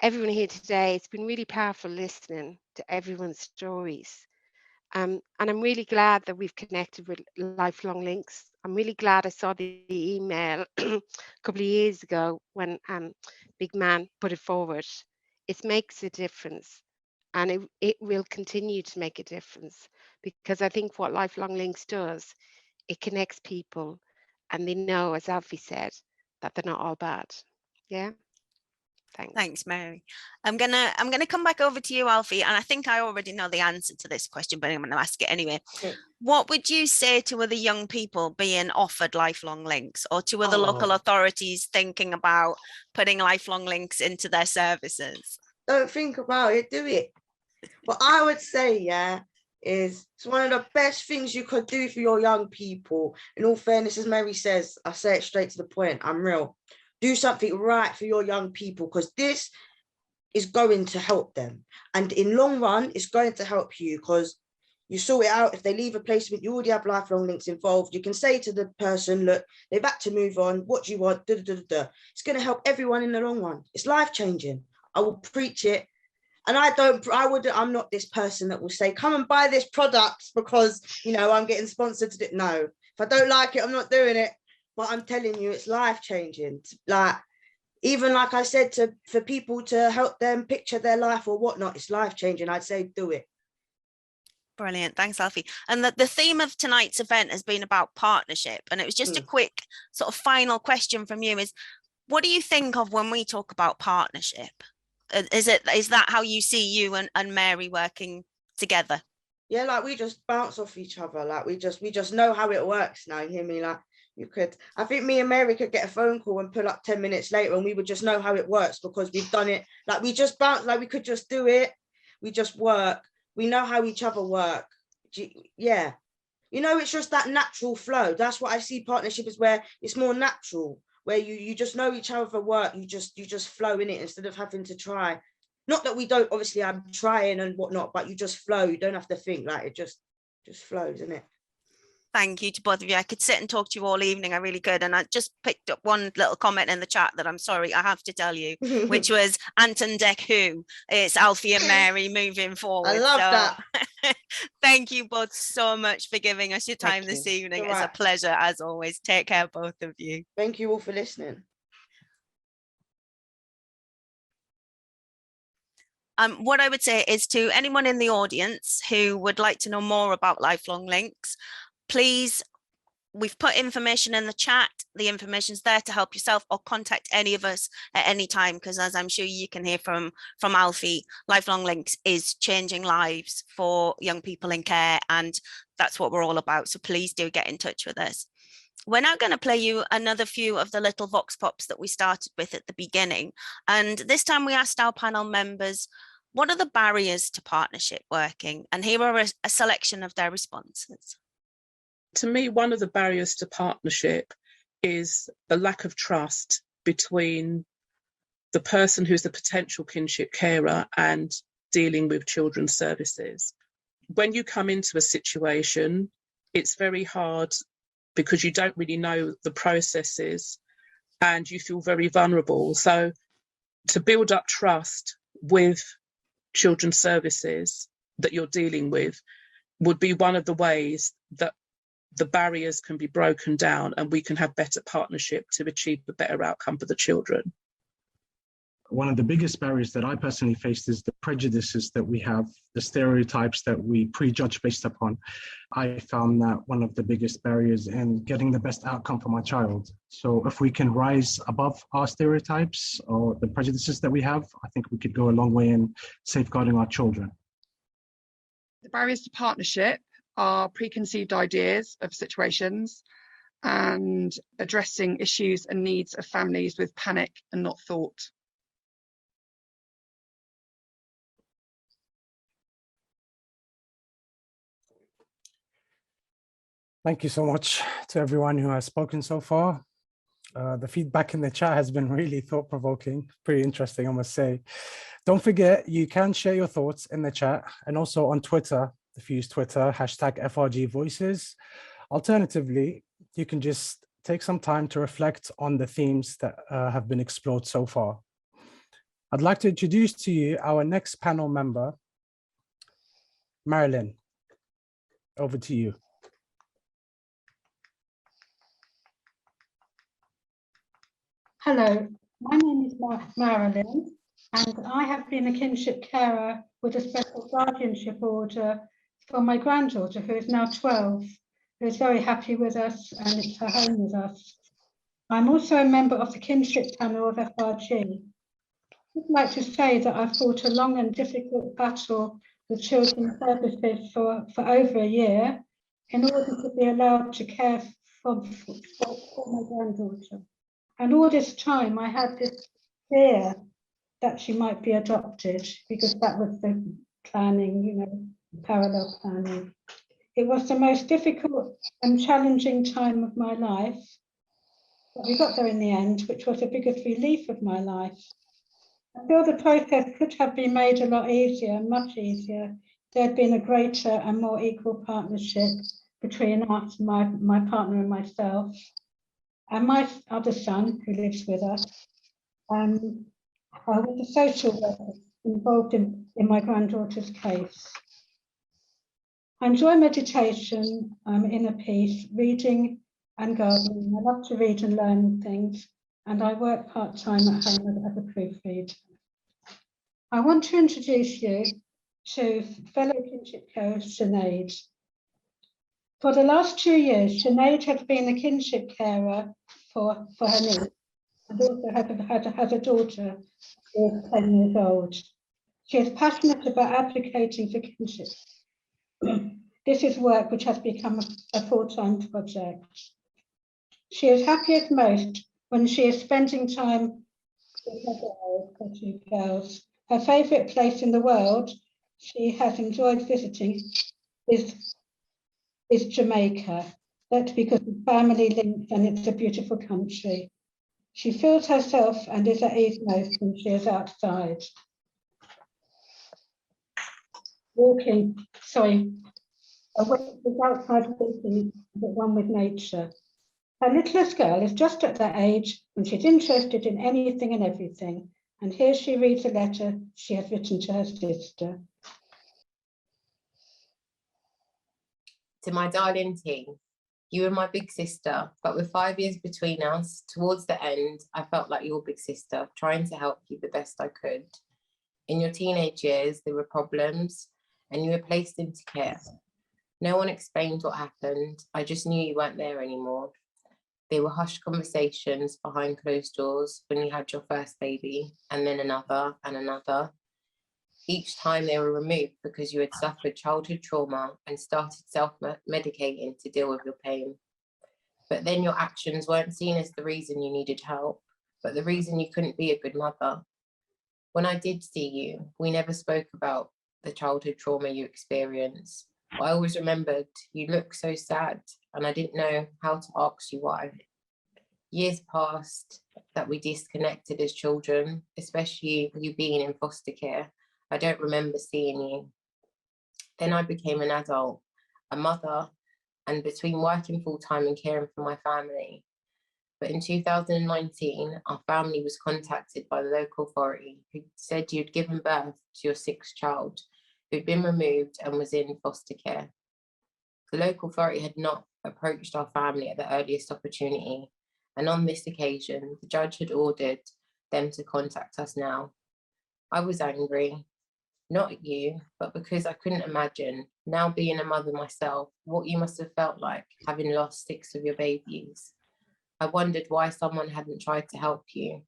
everyone here today, it's been really powerful listening to everyone's stories. And I'm really glad that we've connected with Lifelong Links. I'm really glad I saw the email a couple of years ago when Big Man put it forward. It makes a difference, and it will continue to make a difference, because I think what Lifelong Links does, it connects people, and they know, as Alfie said, that they're not all bad. Yeah. Thanks, Mary. I'm gonna come back over to you, Alfie, and I think I already know the answer to this question, but I'm going to ask it anyway. What would you say to other young people being offered Lifelong Links, or to other local authorities thinking about putting Lifelong Links into their services? Don't think about it, do it. What I would say, is it's one of the best things you could do for your young people. In all fairness, as Mary says, I say it straight to the point, I'm real. Do something right for your young people, because this is going to help them. And in long run, it's going to help you, because you sort it out. If they leave a placement, you already have Lifelong Links involved. You can say to the person, look, they've had to move on. What do you want? It's going to help everyone in the long run. It's life-changing. I will preach it. And I'm not this person that will say, come and buy this product because, I'm getting sponsored to it. No, if I don't like it, I'm not doing it. But I'm telling you, it's life-changing. Like, even like I said, for people to help them picture their life or whatnot, it's life-changing. I'd say do it. Brilliant. Thanks, Alfie. And the theme of tonight's event has been about partnership. And it was just a quick sort of final question from you is, what do you think of when we talk about partnership? Is that how you see you and Mary working together? Yeah, like we just bounce off each other. Like we just know how it works now. You hear me? Like I think me and Mary could get a phone call and pull up 10 minutes later and we would just know how it works because we've done it. Like we just bounce, like we could just do it. We just work. We know how each other work. Yeah. It's just that natural flow. That's what I see partnership is, where it's more natural, where you just know each other work. You just flow in it instead of having to try. Not that we don't, obviously I'm trying and whatnot, but you just flow. You don't have to think, like it just flows, isn't it? Thank you to both of you. I could sit and talk to you all evening. I really could. And I just picked up one little comment in the chat that I'm sorry, I have to tell you, which was Anton Deck who. It's Alfie and Mary moving forward. I love that. Thank you both so much for giving us your time this evening. It's a pleasure as always. Take care, both of you. Thank you all for listening. What I would say is, to anyone in the audience who would like to know more about Lifelong Links, please, we've put information in the chat. The information's there to help yourself, or contact any of us at any time, because as I'm sure you can hear from Alfie, Lifelong Links is changing lives for young people in care, and that's what we're all about. So please do get in touch with us. We're now going to play you another few of the little vox pops that we started with at the beginning. And this time we asked our panel members, what are the barriers to partnership working? And here are a selection of their responses. To me, one of the barriers to partnership is the lack of trust between the person who's the potential kinship carer and dealing with children's services. When you come into a situation, it's very hard because you don't really know the processes and you feel very vulnerable. So to build up trust with children's services that you're dealing with would be one of the ways that the barriers can be broken down and we can have better partnership to achieve a better outcome for the children. One of the biggest barriers that I personally faced is the prejudices that we have, the stereotypes that we prejudge based upon. I found that one of the biggest barriers in getting the best outcome for my child. So if we can rise above our stereotypes or the prejudices that we have, I think we could go a long way in safeguarding our children. The barriers to partnership are preconceived ideas of situations and addressing issues and needs of families with panic and not thought. Thank you so much to everyone who has spoken so far. The feedback in the chat has been really thought-provoking, pretty interesting, I must say. Don't forget, you can share your thoughts in the chat and also on Twitter, if you use Twitter, #FRG Voices. Alternatively, you can just take some time to reflect on the themes that have been explored so far. I'd like to introduce to you our next panel member, Marilyn. Over to you. Hello, my name is Marilyn, and I have been a kinship carer with a special guardianship order for my granddaughter, who is now 12, who is very happy with us, and it's her home with us. I'm also a member of the kinship panel of FRG. I'd like to say that I've fought a long and difficult battle with children's services for over a year in order to be allowed to care for my granddaughter. And all this time I had this fear that she might be adopted, because that was the planning, you know, parallel planning. It was the most difficult and challenging time of my life, but we got there in the end, which was the biggest relief of my life. I feel the process could have been made a lot easier, much easier. There had been a greater and more equal partnership between us, my partner and myself, and my other son, who lives with us, with the social worker involved in my granddaughter's case. I enjoy meditation, inner peace, reading and gardening. I love to read and learn things, and I work part-time at home as a proofreader. I want to introduce you to fellow kinship carer Sinead. For the last 2 years, Sinead has been a kinship carer for her niece, and also has a daughter who is 10 years old. She is passionate about advocating for kinship. This is work which has become a full-time project. She is happiest most when she is spending time with her two girls. Her favourite place in the world she has enjoyed visiting is Jamaica. That's because of family links, and it's a beautiful country. She feels herself and is at ease most when she is outside. Outside walking, but one with nature. Her littlest girl is just at that age when she's interested in anything and everything. And here she reads a letter she has written to her sister. To my darling team, you were my big sister, but with 5 years between us, towards the end, I felt like your big sister, trying to help you the best I could. In your teenage years, there were problems, and you were placed into care. No one explained what happened. I just knew you weren't there anymore. There were hushed conversations behind closed doors when you had your first baby, and then another and another. Each time they were removed because you had suffered childhood trauma and started self-medicating to deal with your pain. But then your actions weren't seen as the reason you needed help, but the reason you couldn't be a good mother. When I did see you, we never spoke about the childhood trauma you experienced. But I always remembered you looked so sad, and I didn't know how to ask you why. Years passed that we disconnected as children, especially you being in foster care. I don't remember seeing you. Then I became an adult, a mother, and between working full-time and caring for my family. But in 2019, our family was contacted by the local authority who said you'd given birth to your 6th child, who'd been removed and was in foster care. The local authority had not approached our family at the earliest opportunity, and on this occasion, the judge had ordered them to contact us now. I was angry, not at you, but because I couldn't imagine, now being a mother myself, what you must have felt like having lost 6 of your babies. I wondered why someone hadn't tried to help you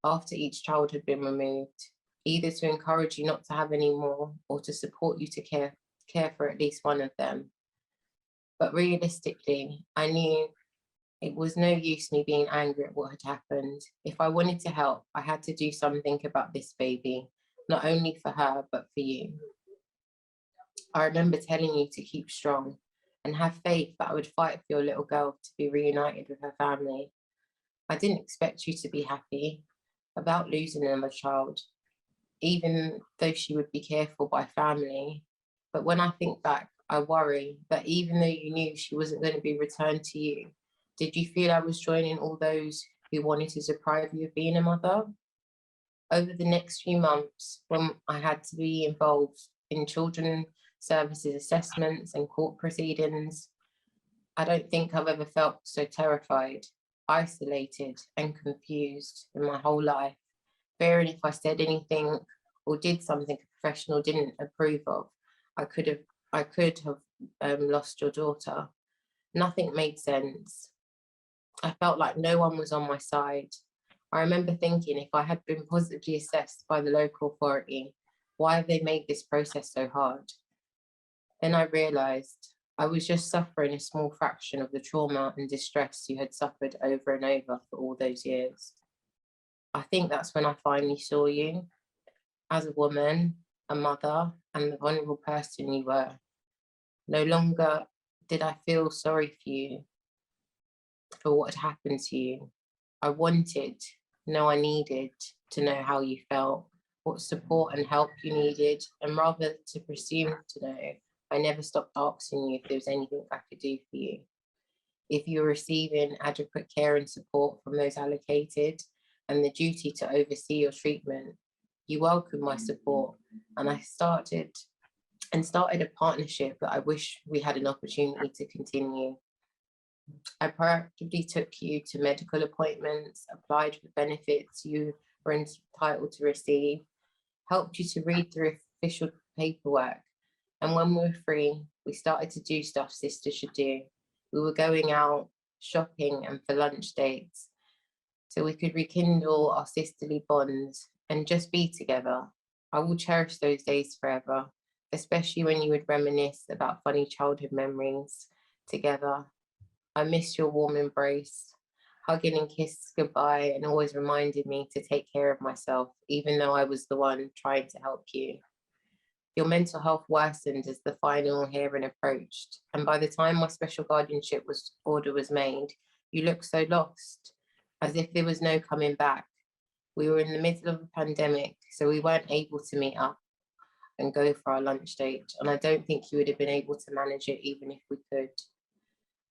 after each child had been removed, either to encourage you not to have any more or to support you to care for at least one of them. But realistically, I knew it was no use me being angry at what had happened. If I wanted to help, I had to do something about this baby, not only for her, but for you. I remember telling you to keep strong and have faith that I would fight for your little girl to be reunited with her family. I didn't expect you to be happy about losing another child, even though she would be cared for by family. But when I think back, I worry that even though you knew she wasn't going to be returned to you, did you feel I was joining all those who wanted to deprive you of being a mother? Over the next few months, when I had to be involved in children services assessments and court proceedings, I don't think I've ever felt so terrified, isolated and confused in my whole life, fearing if I said anything or did something a professional didn't approve of, I could have lost your daughter. Nothing made sense. I felt like no one was on my side. I remember thinking, if I had been positively assessed by the local authority, why have they made this process so hard? Then I realised I was just suffering a small fraction of the trauma and distress you had suffered over and over for all those years. I think that's when I finally saw you as a woman, a mother, and the vulnerable person you were. No longer did I feel sorry for you for what had happened to you. I wanted, no, I needed to know how you felt, what support and help you needed, and rather to presume to know, I never stopped asking you if there was anything I could do for you. If you were receiving adequate care and support from those allocated, and the duty to oversee your treatment, you welcomed my support, and I started a partnership that I wish we had an opportunity to continue. I proactively took you to medical appointments, applied for benefits you were entitled to receive, helped you to read through official paperwork, and when we were free, we started to do stuff sisters should do. We were going out, shopping, and for lunch dates, so we could rekindle our sisterly bonds and just be together. I will cherish those days forever, especially when you would reminisce about funny childhood memories together. I miss your warm embrace, hugging and kiss goodbye, and always reminded me to take care of myself, even though I was the one trying to help you. Your mental health worsened as the final hearing approached, and by the time my special guardianship order was made, you looked so lost, as if there was no coming back. We were in the middle of a pandemic, so we weren't able to meet up and go for our lunch date, and I don't think you would have been able to manage it even if we could.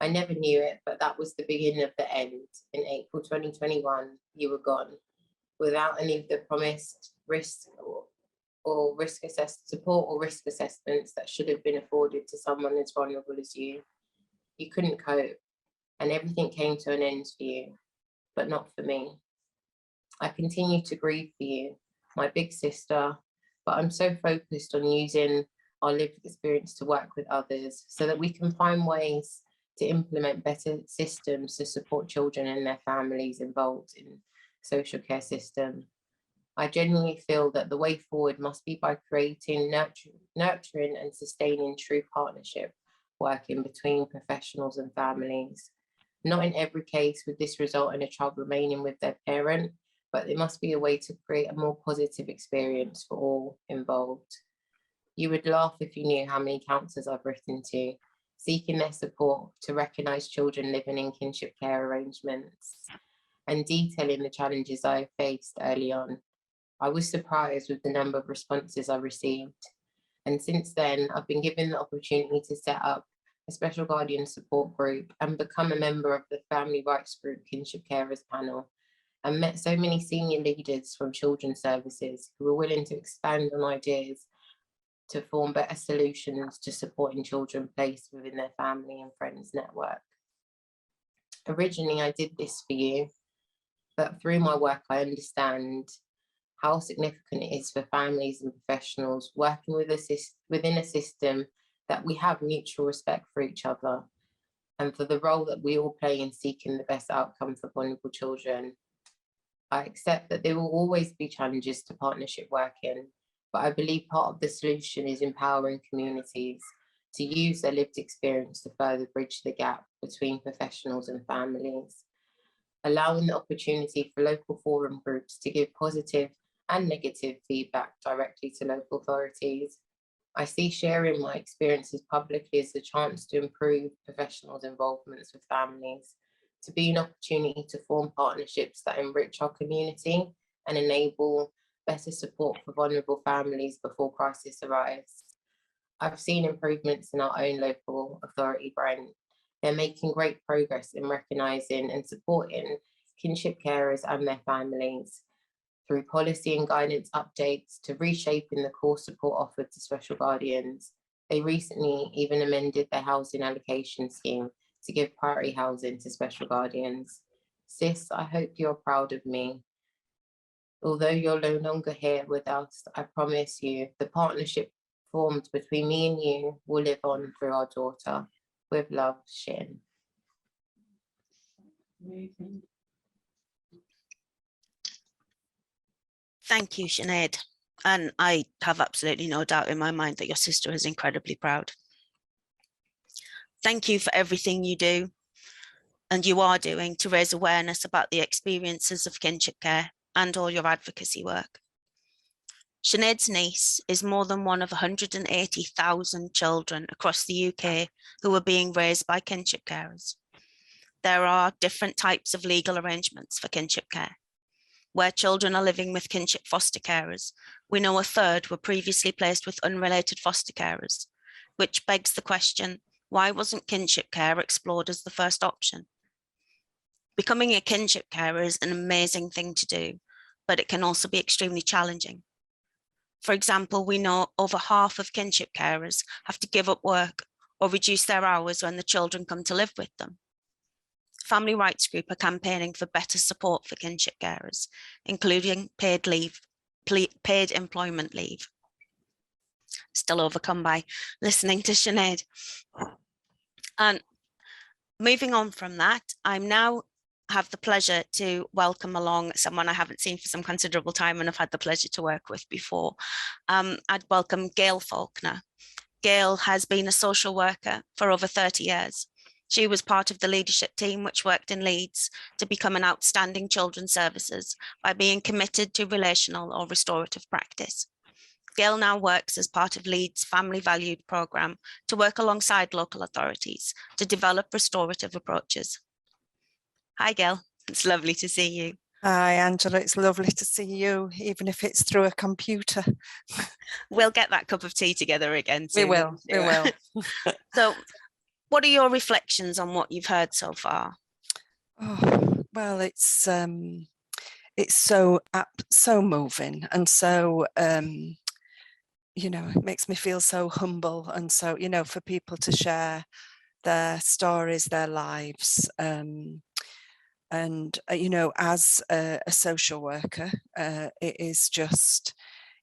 I never knew it, but that was the beginning of the end. In April 2021, you were gone, without any of the promised risk or risk support or risk assessments that should have been afforded to someone as vulnerable as you. You couldn't cope, and everything came to an end for you, but not for me. I continue to grieve for you, my big sister, but I'm so focused on using our lived experience to work with others so that we can find ways to implement better systems to support children and their families involved in social care system. I genuinely feel that the way forward must be by creating, nurturing and sustaining true partnership, working between professionals and families. Not in every case would this result in a child remaining with their parent, but there must be a way to create a more positive experience for all involved. You would laugh if you knew how many counsellors I've written to, seeking their support to recognise children living in kinship care arrangements and detailing the challenges I faced early on. I was surprised with the number of responses I received. And since then, I've been given the opportunity to set up a special guardian support group and become a member of the family rights group Kinship Carers panel, and met so many senior leaders from children's services who were willing to expand on ideas to form better solutions to supporting children placed within their family and friends network. Originally, I did this for you, but through my work, I understand how significant it is for families and professionals working within a system that we have mutual respect for each other and for the role that we all play in seeking the best outcome for vulnerable children. I accept that there will always be challenges to partnership working, but I believe part of the solution is empowering communities to use their lived experience to further bridge the gap between professionals and families, allowing the opportunity for local forum groups to give positive and negative feedback directly to local authorities. I see sharing my experiences publicly as a chance to improve professionals' involvements with families, to be an opportunity to form partnerships that enrich our community and enable better support for vulnerable families before crisis arrives. I've seen improvements in our own local authority, Brent. They're making great progress in recognising and supporting kinship carers and their families through policy and guidance updates to reshaping the core support offered to special guardians. They recently even amended their housing allocation scheme to give priority housing to special guardians. Sis, I hope you're proud of me. Although you're no longer here with us, I promise you the partnership formed between me and you will live on through our daughter. With love, Shin. Amazing. Thank you, Sinead. And I have absolutely no doubt in my mind that your sister is incredibly proud. Thank you for everything you do and you are doing to raise awareness about the experiences of kinship care and all your advocacy work. Sinead's niece is more than one of 180,000 children across the UK who are being raised by kinship carers. There are different types of legal arrangements for kinship care. Where children are living with kinship foster carers, we know a third were previously placed with unrelated foster carers, which begs the question, why wasn't kinship care explored as the first option? Becoming a kinship carer is an amazing thing to do, but it can also be extremely challenging. For example, we know over half of kinship carers have to give up work or reduce their hours when the children come to live with them. Family Rights Group are campaigning for better support for kinship carers, including paid employment leave. Still overcome by listening to Sinead. And moving on from that, I'm now have the pleasure to welcome along someone I haven't seen for some considerable time and I've had the pleasure to work with before. I'd welcome Gail Faulkner. Gail has been a social worker for over 30 years. She was part of the leadership team which worked in Leeds to become an outstanding children's services by being committed to relational or restorative practice. Gail now works as part of Leeds' Family Valued programme to work alongside local authorities to develop restorative approaches. Hi, Gail. It's lovely to see you. Hi, Angela. It's lovely to see you, even if it's through a computer. We'll get that cup of tea together again soon. We will. So, what are your reflections on what you've heard so far? Oh, well, it's so moving and so you know, it makes me feel so humble, and so, you know, for people to share their stories, their lives. And, you know, as a social worker, it is just,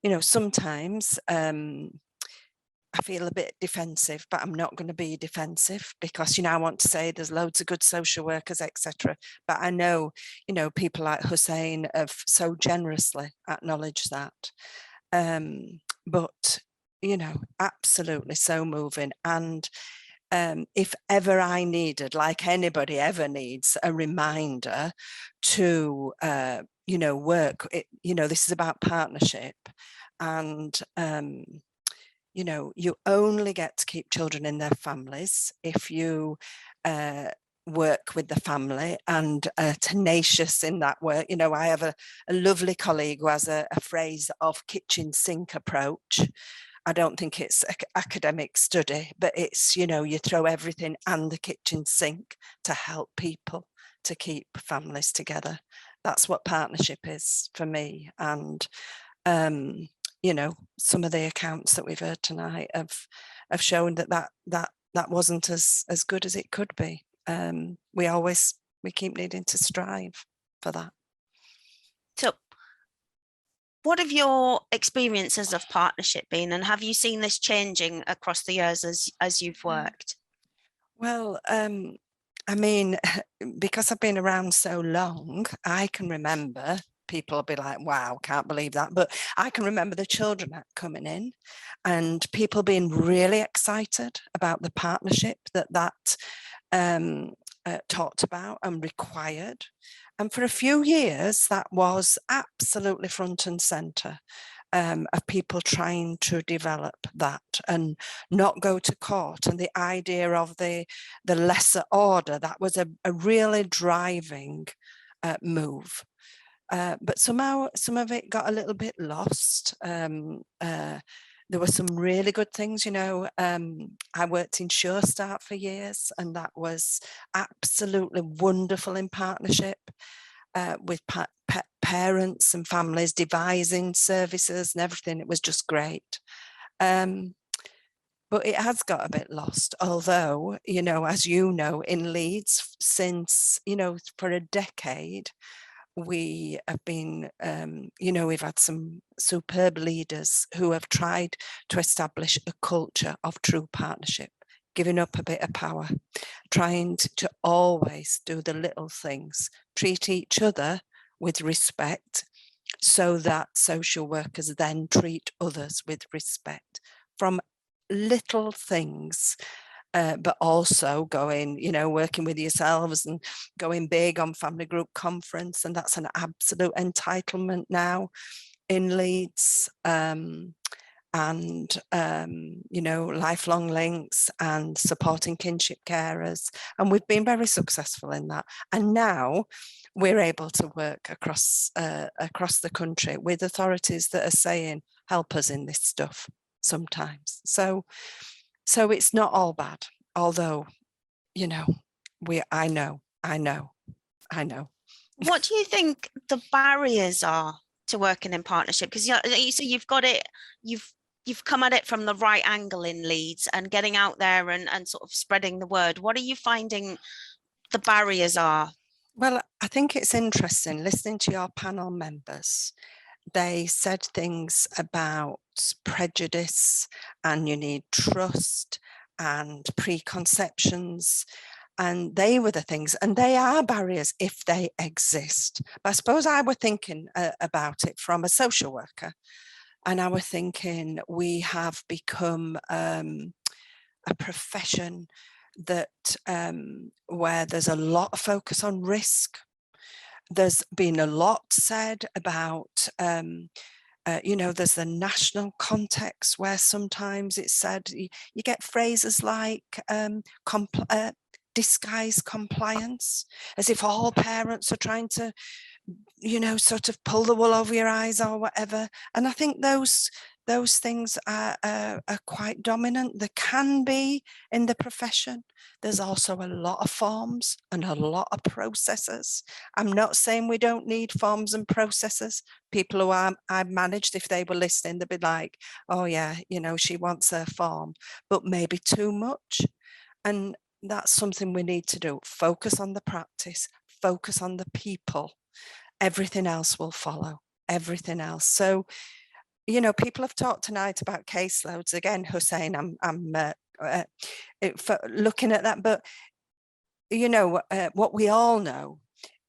you know, sometimes I feel a bit defensive, but I'm not going to be defensive because, you know, I want to say there's loads of good social workers, etc. But I know, you know, people like Hussein have so generously acknowledged that. But, you know, absolutely so moving. And if ever I needed, like anybody ever needs, a reminder to, you know, work, you know, this is about partnership. And, you know, you only get to keep children in their families if you work with the family and tenacious in that work. You know, I have a lovely colleague who has a phrase of kitchen sink approach. I don't think it's academic study, but it's, you know, you throw everything and the kitchen sink to help people to keep families together. That's what partnership is for me. And, you know, some of the accounts that we've heard tonight have shown that wasn't as good as it could be. We keep needing to strive for that. So what have your experiences of partnership been, and have you seen this changing across the years as you've worked? Well, I mean, because I've been around so long, I can remember people will be like, wow, can't believe that. But I can remember the Children Act coming in and people being really excited about the partnership that talked about and required. And for a few years, that was absolutely front and centre. of people trying to develop that and not go to court, and the idea of the lesser order, that was a really driving move. But somehow some of it got a little bit lost. There were some really good things, you know. I worked in Sure Start for years, and that was absolutely wonderful in partnership with parents and families devising services and everything. It was just great. But it has got a bit lost, although, you know, as you know, in Leeds, since, you know, for a decade, we have been, you know, we've had some superb leaders who have tried to establish a culture of true partnership, giving up a bit of power, trying to always do the little things, treat each other with respect, so that social workers then treat others with respect, from little things. But also going, you know, working with yourselves and going big on family group conference, and that's an absolute entitlement now in Leeds. And you know, lifelong links and supporting kinship carers, and we've been very successful in that. And now we're able to work across the country with authorities that are saying, help us in this stuff sometimes. So it's not all bad, although, you know, I know. What do you think the barriers are to working in partnership? Because you say you've got it, you've come at it from the right angle in Leeds and getting out there and sort of spreading the word. What are you finding the barriers are? Well, I think it's interesting listening to your panel members. They said things about prejudice, and you need trust and preconceptions, and they were the things, and they are barriers if they exist. But I suppose I were thinking about it from a social worker, and I were thinking we have become a profession that where there's a lot of focus on risk. There's been a lot said about, you know, there's the national context where sometimes it's said, you get phrases like disguised compliance, as if all parents are trying to, you know, sort of pull the wool over your eyes or whatever. And I think those things are quite dominant. There can be in the profession. There's also a lot of forms and a lot of processes. I'm not saying we don't need forms and processes. People who I've managed, if they were listening, they'd be like, oh yeah, you know, she wants her form, but maybe too much. And that's something we need to do. Focus on the practice, focus on the people. Everything else will follow, everything else. So, you know, people have talked tonight about caseloads. Again, Hussein, I'm looking at that. But, you know, what we all know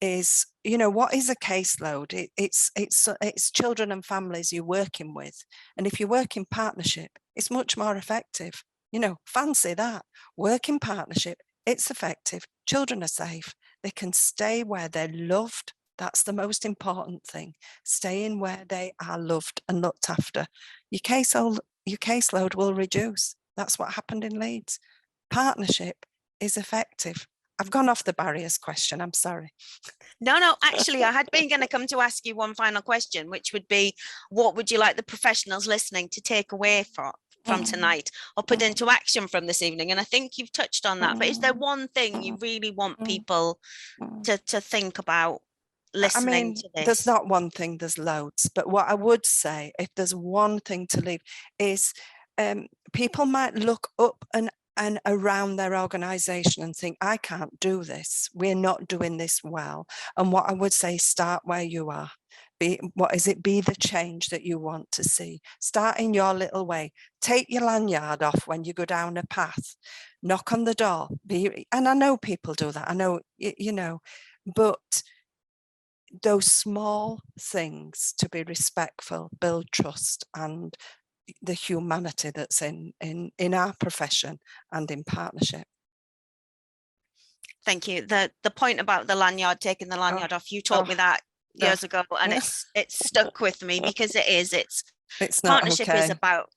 is, you know, what is a caseload? It's children and families you're working with. And if you work in partnership, it's much more effective. You know, fancy that. Work in partnership, it's effective. Children are safe. They can stay where they're loved. That's the most important thing. Staying where they are loved and looked after. Your caseload will reduce. That's what happened in Leeds. Partnership is effective. I've gone off the barriers question. I'm sorry. No, actually, I had been going to come to ask you one final question, which would be, what would you like the professionals listening to take away from tonight or put into action from this evening? And I think you've touched on that. But is there one thing you really want people to think about listening to this? There's not one thing, there's loads. But what I would say, if there's one thing to leave, is people might look up and around their organisation and think, I can't do this. We're not doing this well. And what I would say, start where you are. Be the change that you want to see. Start in your little way. Take your lanyard off when you go down a path. Knock on the door. And I know people do that. I know, you know, but those small things, to be respectful, build trust and the humanity that's in our profession and in partnership. Thank you. The point about the lanyard, taking the lanyard off, you taught me that years ago, and it's stuck with me, because it's It's not Partnership okay. is about,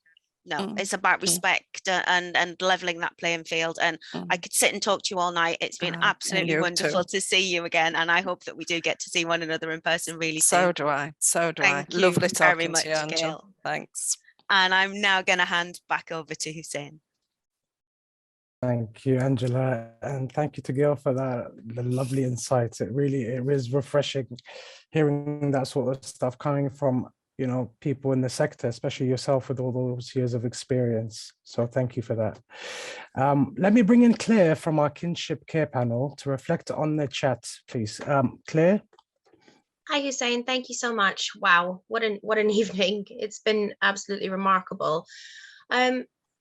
no, it's about respect and leveling that playing field. And I could sit and talk to you all night. It's been absolutely wonderful to see you again. And I hope that we do get to see one another in person really soon. So do I. So do I. Thank you Lovely very talking much, to you, Angela. Gail. Thanks. And I'm now going to hand back over to Hussein. Thank you, Angela, and thank you to Gail for the lovely insights. It is refreshing hearing that sort of stuff coming from, you know, people in the sector, especially yourself with all those years of experience. So thank you for that. Let me bring in Claire from our kinship care panel to reflect on the chat, please. Claire. Hi, Hussein. Thank you so much. Wow, what an evening. It's been absolutely remarkable.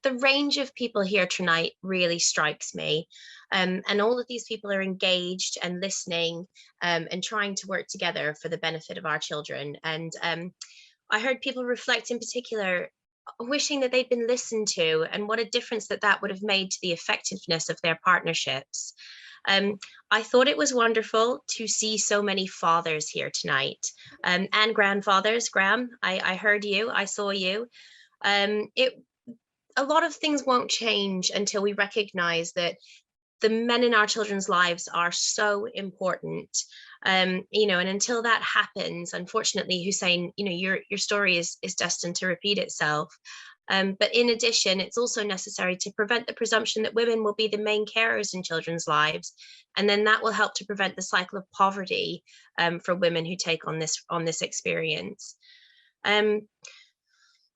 The range of people here tonight really strikes me. And all of these people are engaged and listening and trying to work together for the benefit of our children. And I heard people reflect in particular, wishing that they'd been listened to and what a difference that would have made to the effectiveness of their partnerships. I thought it was wonderful to see so many fathers here tonight and grandfathers. Graham, I heard you, I saw you. A lot of things won't change until we recognize that the men in our children's lives are so important. You know, and until that happens, unfortunately, Hussein, you know, your story is destined to repeat itself. But in addition, it's also necessary to prevent the presumption that women will be the main carers in children's lives. And then that will help to prevent the cycle of poverty for women who take on this experience.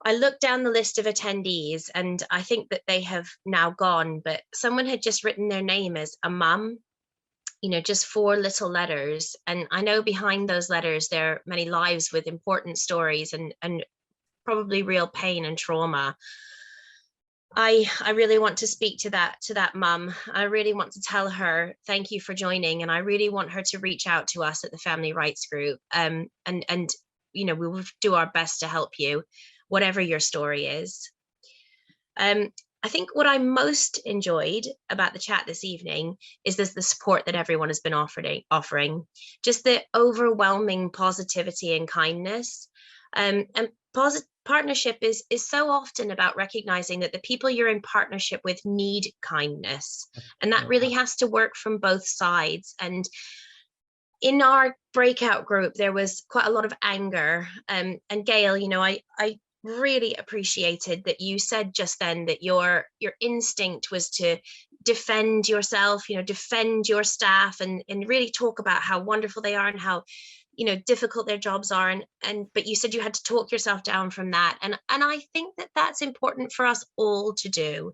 I looked down the list of attendees and I think that they have now gone, but someone had just written their name as a mum, you know, just 4 little letters. And I know behind those letters, there are many lives with important stories and probably real pain and trauma. I really want to speak to that mum. I really want to tell her, thank you for joining. And I really want her to reach out to us at the Family Rights Group. And, you know, we will do our best to help you, whatever your story is. I think what I most enjoyed about the chat this evening is the support that everyone has been offering, just the overwhelming positivity and kindness. And partnership is so often about recognizing that the people you're in partnership with need kindness, and that really has to work from both sides. And in our breakout group, there was quite a lot of anger. And Gail, you know, I really appreciated that you said just then that your instinct was to defend yourself, you know, defend your staff and really talk about how wonderful they are and how, you know, difficult their jobs are. But you said you had to talk yourself down from that. And I think that that's important for us all to do.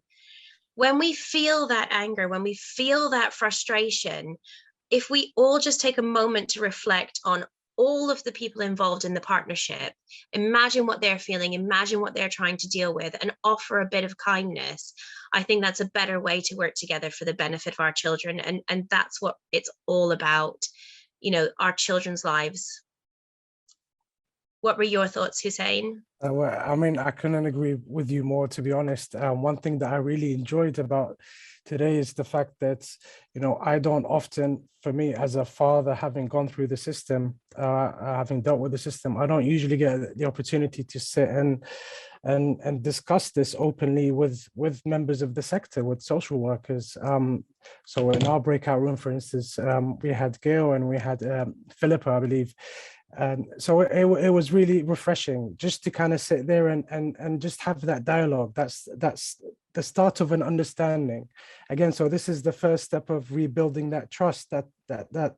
When we feel that anger, when we feel that frustration, if we all just take a moment to reflect on all of the people involved in the partnership, imagine what they're feeling, imagine what they're trying to deal with, and offer a bit of kindness. I think that's a better way to work together for the benefit of our children. And that's what it's all about, you know, our children's lives. What were your thoughts, Hussein? Well, I mean, I couldn't agree with you more, to be honest. One thing that I really enjoyed about today is the fact that, you know, I don't often, for me as a father, having gone through the system, having dealt with the system, I don't usually get the opportunity to sit and discuss this openly with members of the sector, with social workers. So in our breakout room, for instance, we had Gail and we had Philippa, I believe. And so it was really refreshing just to kind of sit there and just have that dialogue. That's the start of an understanding. Again, so this is the first step of rebuilding that trust that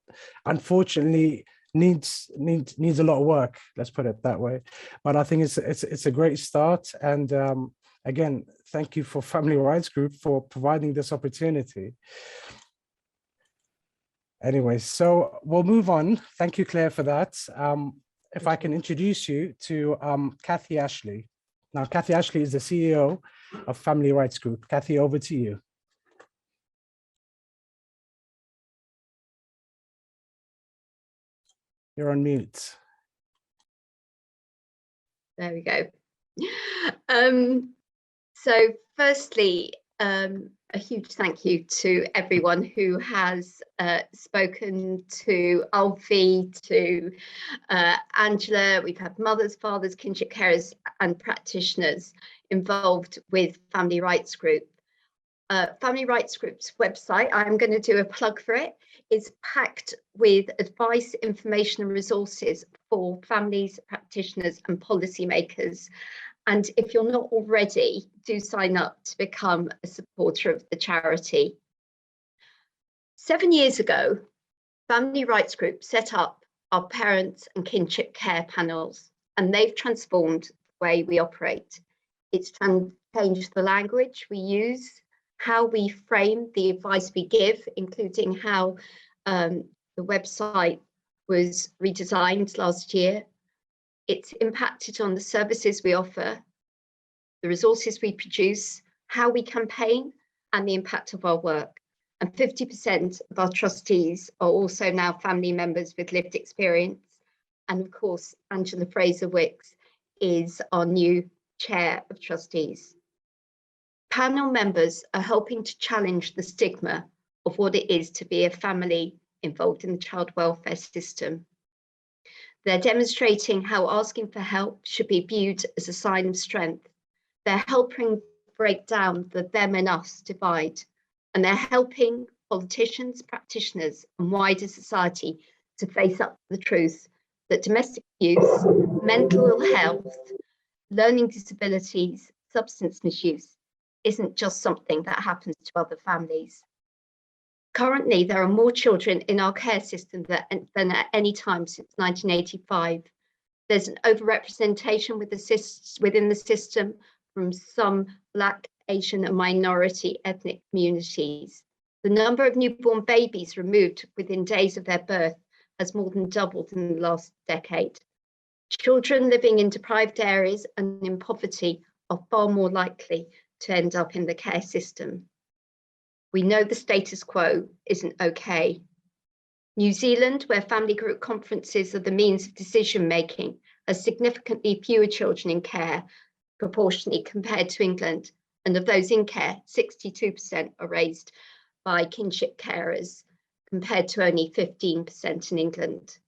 unfortunately needs a lot of work. Let's put it that way. But I think it's a great start. And again, thank you for Family Rights Group for providing this opportunity. Anyway, so we'll move on. Thank you, Claire, for that. If I can introduce you to Kathy Ashley. Now, Kathy Ashley is the CEO of Family Rights Group. Kathy, over to you. You're on mute. There we go. So firstly, A huge thank you to everyone who has spoken, to Alfie, to Angela. We've had mothers, fathers, kinship carers and practitioners involved with Family Rights Group. Family Rights Group's website, I'm going to do a plug for it, is packed with advice, information and resources for families, practitioners and policymakers. And if you're not already, do sign up to become a supporter of the charity. 7 years ago, Family Rights Group set up our parents and kinship care panels, and they've transformed the way we operate. It's changed the language we use, how we frame the advice we give, including how the website was redesigned last year. It's impacted on the services we offer, the resources we produce, how we campaign, and the impact of our work. And 50% of our trustees are also now family members with lived experience. And of course, Angela Fraser-Wicks is our new chair of trustees. Panel members are helping to challenge the stigma of what it is to be a family involved in the child welfare system. They're demonstrating how asking for help should be viewed as a sign of strength. They're helping break down the them and us divide, and they're helping politicians, practitioners, and wider society to face up to the truth that domestic abuse, mental ill health, learning disabilities, substance misuse isn't just something that happens to other families. Currently, there are more children in our care system than at any time since 1985. There's an overrepresentation within the system from some Black, Asian and minority ethnic communities. The number of newborn babies removed within days of their birth has more than doubled in the last decade. Children living in deprived areas and in poverty are far more likely to end up in the care system. We know the status quo isn't okay. New Zealand, where family group conferences are the means of decision making, has significantly fewer children in care proportionally compared to England. And of those in care, 62% are raised by kinship carers compared to only 15% in England.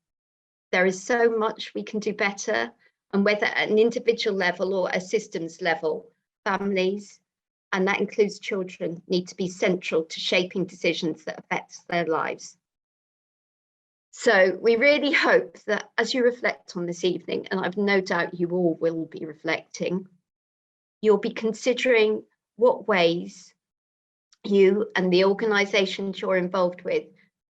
There is so much we can do better, and whether at an individual level or a systems level, families, and that includes children, need to be central to shaping decisions that affect their lives. So we really hope that as you reflect on this evening, and I've no doubt you all will be reflecting, you'll be considering what ways you and the organisations you're involved with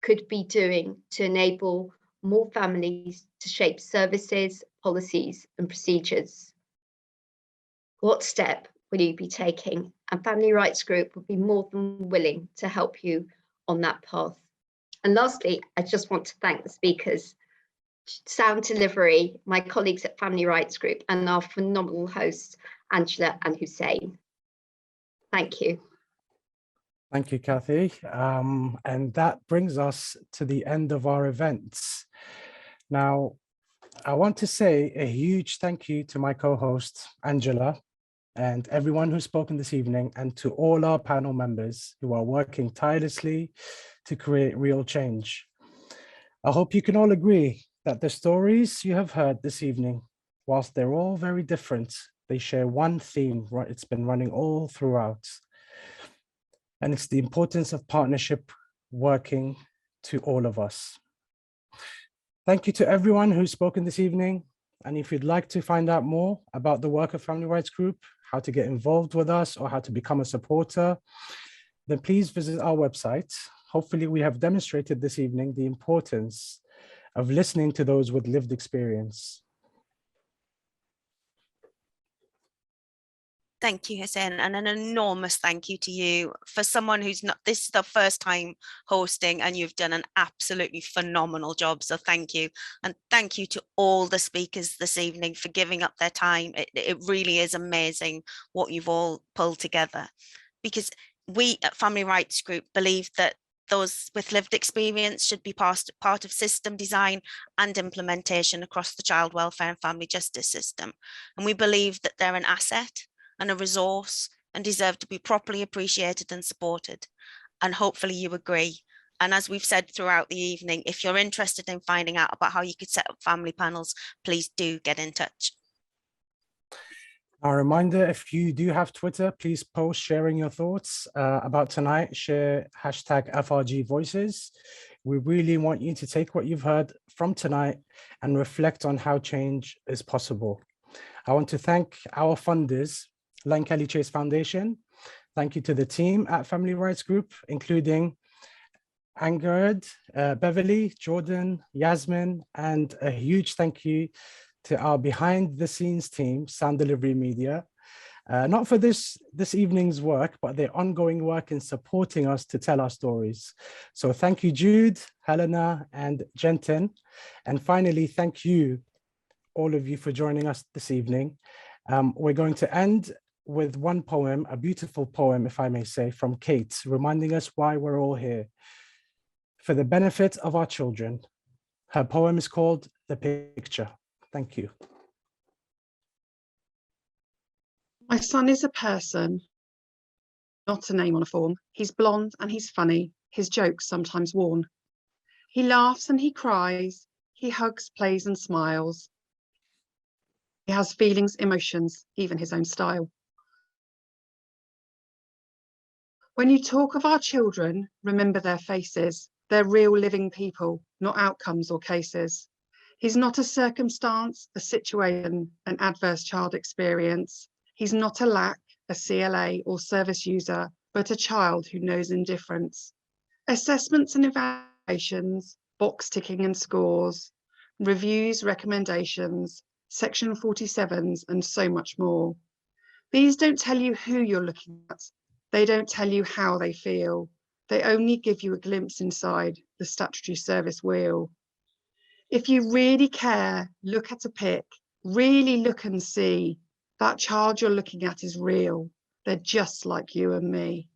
could be doing to enable more families to shape services, policies and procedures. What step will you be taking? And Family Rights Group would be more than willing to help you on that path. And lastly, I just want to thank the speakers, SoundDelivery, my colleagues at Family Rights Group, and our phenomenal hosts, Angela and Hussein. Thank you. Thank you, Kathy. And that brings us to the end of our events. Now, I want to say a huge thank you to my co-host, Angela, and everyone who's spoken this evening, and to all our panel members who are working tirelessly to create real change. I hope you can all agree that the stories you have heard this evening, whilst they're all very different, they share one theme, right? It's been running all throughout. And it's the importance of partnership working to all of us. Thank you to everyone who's spoken this evening. And if you'd like to find out more about the work of Family Rights Group, how to get involved with us or how to become a supporter, then please visit our website. Hopefully we have demonstrated this evening the importance of listening to those with lived experience. Thank you, Hussein, and an enormous thank you to you. For someone who's not, this is the first time hosting, and you've done an absolutely phenomenal job. So thank you. And thank you to all the speakers this evening for giving up their time. It really is amazing what you've all pulled together, because we at Family Rights Group believe that those with lived experience should be part of system design and implementation across the child welfare and family justice system. And we believe that they're an asset and a resource and deserve to be properly appreciated and supported. And hopefully you agree. And as we've said throughout the evening, if you're interested in finding out about how you could set up family panels, please do get in touch. A reminder, if you do have Twitter, please post sharing your thoughts about tonight. Share hashtag FRG Voices. We really want you to take what you've heard from tonight and reflect on how change is possible. I want to thank our funders, Lankelly Chase Foundation. Thank you to the team at Family Rights Group, including Angerd, Beverly, Jordan, Yasmin, and a huge thank you to our behind the scenes team, SoundDelivery Media, not for this evening's work, but their ongoing work in supporting us to tell our stories. So thank you, Jude, Helena, and Jentin. And finally, thank you, all of you, for joining us this evening. We're going to end with one poem, a beautiful poem, if I may say, from Kate, reminding us why we're all here. For the benefit of our children. Her poem is called The Picture. Thank you. My son is a person, not a name on a form. He's blonde and he's funny, his jokes sometimes worn. He laughs and he cries, he hugs, plays and smiles. He has feelings, emotions, even his own style. When you talk of our children, remember their faces. They're real living people, not outcomes or cases. He's not a circumstance, a situation, an adverse child experience. He's not a lack, a CLA or service user, but a child who knows indifference. Assessments and evaluations, box ticking and scores, reviews, recommendations, Section 47s, and so much more. These don't tell you who you're looking at. They don't tell you how they feel. They only give you a glimpse inside the statutory service wheel. If you really care, look at a pic, really look and see that child you're looking at is real. They're just like you and me.